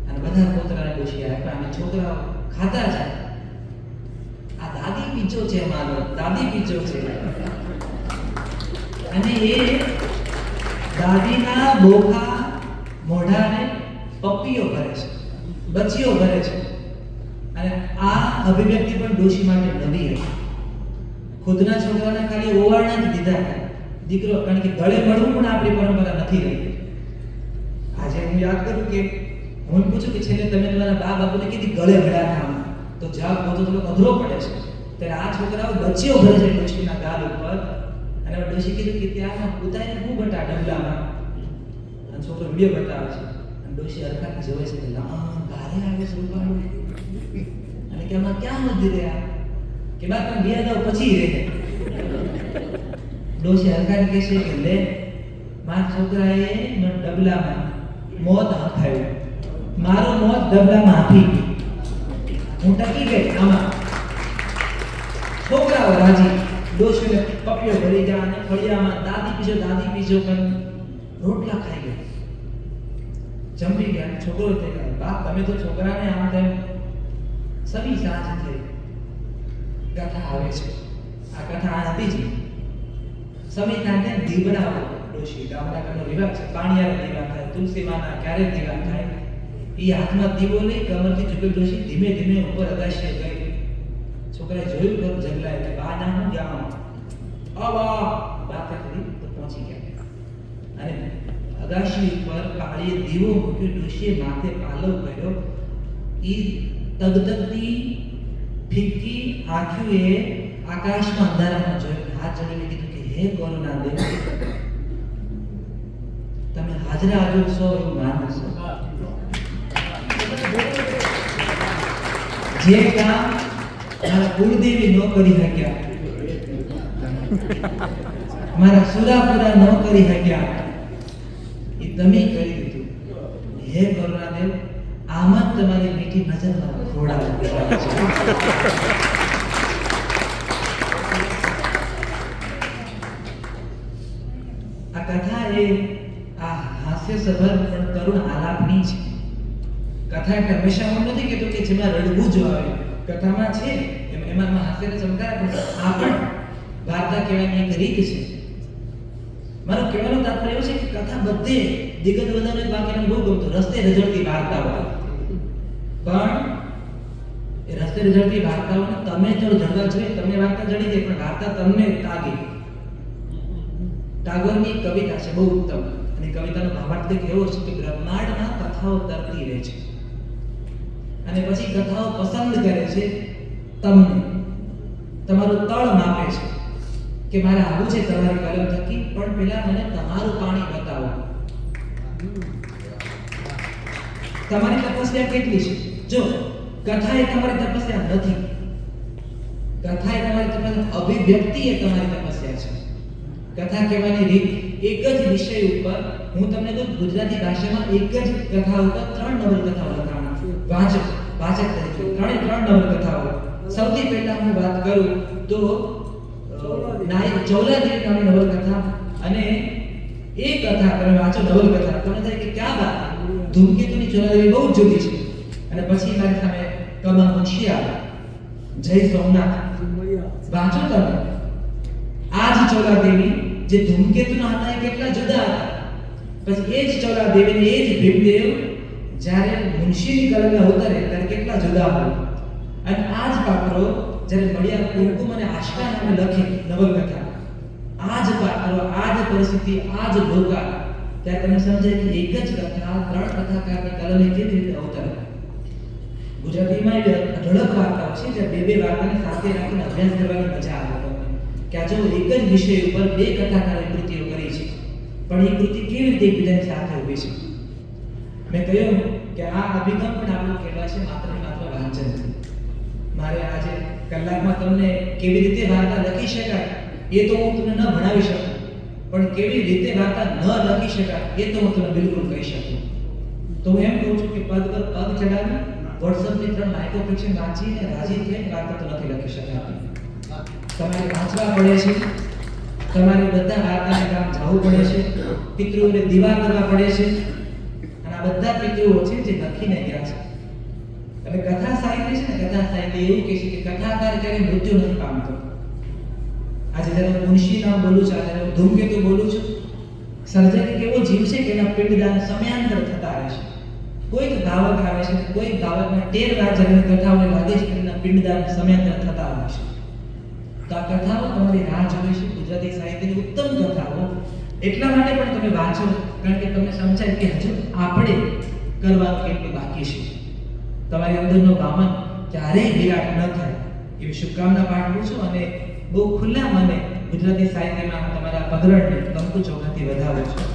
અને બધા કોતરાને ડોશી આપ્યા. અને છોકરાઓ ખાતા જાય. આ દાદી પીચો છે, મારો દાદી પીચો છે. અને એ દાદીના બોખા મોઢાને પપ્પીઓ ભરે છે, બચીઓ ભરે છે. અને આ અભિવ્યક્તિ પણ ડોશી માટે નવી હતી. ખુદના છોકરાને ખાલી ઓવાળના જ દીધા દીકરો, કારણ કે ગળે મળવું પણ આપણી પરંપરા નથી રહી. આજે હું યાદ કરું કે હું પૂછું કે છેલ્લે તમે તમારા બા બાપુને કીધી ગળે મળ્યા હતા, તો જવાબ બધો થોડો અઘરો પડે છે. ત્યારે આ છોકરાઓ બચીઓ ભરે છે ડોશીના ગાલ ઉપર. અને ડોશી કીધું કે ત્યાં ઉતારીને હું બટા ડબલામાં. અને છોકરો વિડીયો બતાવે છે. અને ડોશી હરખાથી જોવે છે કે ભારે આવે છે રૂપાળું. અને કે આમાં ક્યાં વધી રહ્યા કે બા તમે બે જાવ પછી રહે. ડોશી હરખાથી કહે છે કે લે મારા છોકરાએ મને ડબલામાં મોત હાંફાયું, મારું મોત ડબલામાં હાંફી ગયું, હું ટકી ગઈ આમાં. છોકરાઓ રાજી, ડોશીને પપ્પીઓ ભરી ગયા અને ફળિયામાં દાદી પીછો પણ રોટલા ખાઈ ગયા, જમી ગયા. છોકરો થઈ ગયા બા તમે તો છોકરાને આમ તેમ. સવી સાંજ થઈ, કથા આવે છે. આ કથા આ હતી જ સમી કાંઠે દીવડા ડોશી, ગામડા ઘરનો રિવાજ છે. પાણીયારે દીવા થાય, તુલસી માના ક્યારે દીવા થાય. એ હાથમાં દીવો લઈ કમરથી ઝૂકેલ ડોશી ધીમે ધીમે ઉપર અગાશીએ ગઈ. છોકરાએ જોયું ઘર જગલાય કે બા ના હું જાઉં વાત કરી તો પહોંચી ગયા. અને અગાશી ઉપર પાળીએ દીવો મૂક્યો, ડોશીએ માથે પાલવ કર્યો. ઈ તગતગતી ફીકી આંખોએ આકાશમાં અંધારામાં જોયું, હાથ જોડીને કીધું કે હે કોરોના દેવ, તમે હાજરા હાજર છો એવું માનો છો. જે કામ મારા કુળદેવી ન કરી શક્યા, મારા સુરાપુરા ન કરી શક્યા, એ તમે કરી દીધું. હે કરુણાદેવ, આમ જ તમારી મીઠી નજર મારા ખોડા હાસ્યસભર પણ કરુણ આલાપની છે. કથા એટલે હંમેશા હું નથી કહેતો કે જેમાં રડવું જ આવે. કથામાં છે એમાં હાસ્યને ચમકાર આપે છે. આ પણ વાર્તા કહેવાની એક રીત છે. મારો કહેવાનો તાત્પર્ય એવું છે કે કથા બધે દિગ્ગજ બધાને બાકીને બહુ ગમતું રસ્તે રજળતી વાર્તાઓ, પણ એ રસ્તે રજળતી વાર્તાઓને તમે જો જડવા જોઈએ, તમને વાર્તા જડી જાય પણ વાર્તા તમને તાગે. ટાગોરની કવિતા છે બહુ ઉત્તમ, અને કવિતાનો ભાવાર્થ કંઈક એવો છે કે બ્રહ્માંડમાં કથાઓ તરતી રહે છે અને પછી કથાઓ પસંદ કરે છે તમને, તમારું તળ માપે છે કે મારે આવું છે તમારી કલમ થકી, પણ પેલા મને તમારું પાણી બતાવો. તમારી તપસ્યા કેટલી છે? જો કથા એ તમારી તપસ્યા નથી, કથા એ તમારી તપસ્યા, અભિવ્યક્તિ એ તમારી તપસ્યા છે. કથા કહેવાની રીત એક જ વિષય ઉપર, હું તમને કહું ગુજરાતી ભાષામાં એક જ કથા ઉપર 3 નવલકથાઓ લખાણા, વાચક તરીકે 3 નવલકથાઓ. સૌથી પહેલા હું વાત કરું તો ચોલાદેવી નામની નવલકથા, અને એ કથા તમે વાંચો નવલકથા તમને થાય કે ક્યાં વાત, ધૂમકેતુની ચોલાદેવી બહુ જ જુદી છે. અને પછી મારી સામે કમા મુનશિયા, જય સોમનાથ વાંચો તમે. આ જ ચોલાદેવી જે ધૂમકેતુના હતા એ કેટલા જુદા હતા, પછી એ જ ચોલાદેવી ને એ જ ભીમદેવ જ્યારે મુનશીની કલમે ઉતરે ત્યારે કેટલા જુદા હોય. અને આ જ પાત્રો જ્યારે મળ્યા કુમકુમ અને આશકા નામે લખી નવલકથા, આ જ પાત્રો, આ જ પરિસ્થિતિ, આ જ લોકા, ત્યારે તમને સમજાય કે એક જ કથા 3 કથાકારની કલમે કેવી રીતે અવતરે. ગુજરાતીમાં અઢળક વાર્તાઓ છે જે બે વાર્તાને સાથે રાખીને અભ્યાસ કરવાની મજા આવે તમને, કે આ જો એક જ વિષય ઉપર 2 કથાકારે કૃતિઓ કરી છે, પણ એ કૃતિ કેવી રીતે એકબીજાની સાથે ઉભી છે. મેં કહ્યું કે આ અભિગમ પણ આપણું કહેવાય છે માત્ર ને માત્ર વાંચન. મારે આજે કલાકમાં તમને કેવી રીતે વાર્તા લખી શકાય એ તો હું તમને ન ભણાવી શકું, પણ કેવી રીતે વાર્તા ન લખી શકાય એ તો હું તમને બિલકુલ કહી શકું. તો હું એમ કહું છું કે પદ પર પદ ચડાવી વોટ્સઅપની 3 માઇક્રો ફિક્શન વાંચીને રાજી થઈને વાર્તા તો નથી લખી શકાતી. તમારે વાંચવા પડે છે, તમારે બધા વાર્તાને કામ જવું પડે છે, પિતૃઓને દીવા કરવા પડે છે, અને આ બધા પિતૃઓ છે જે લખીને ગયા છે. અને કથા સાહિત્ય છે ને, કથા સાહિત્ય એવું કહે છે કે કથાકાર ક્યારે મૃત્યુ નથી પામતો. આજે જ્યારે હું મુનશી નામ બોલું છું, આજે હું ધૂમકેતુ બોલું છું, સર્જક એક એવો જીવ છે કે એના પિંડદાન સમયાંતર થતા રહે છે. કોઈક ગાવક આવે છે, કોઈક ગાવકના 13 વાર જ્યારે કથાઓને લાગે છે કે એના પિંડદાન સમયાંતર થતા રહે છે. તો આ કથાઓ તમારી રાહ જોવે છે, ગુજરાતી સાહિત્યની ઉત્તમ કથાઓ. એટલા માટે પણ તમે વાંચો, કારણ કે તમને સમજાય કે હજુ આપણે કરવાનું કેટલું બાકી છે. તમારી અંદરનો વામન ક્યારેય વિરાટ ન થાય એવી શુભકામના પાઠવું છું, અને બહુ ખુલ્લા મને ગુજરાતી સાહિત્યમાં તમારા પગરણને કંકુ ચોખાથી વધાવું છું.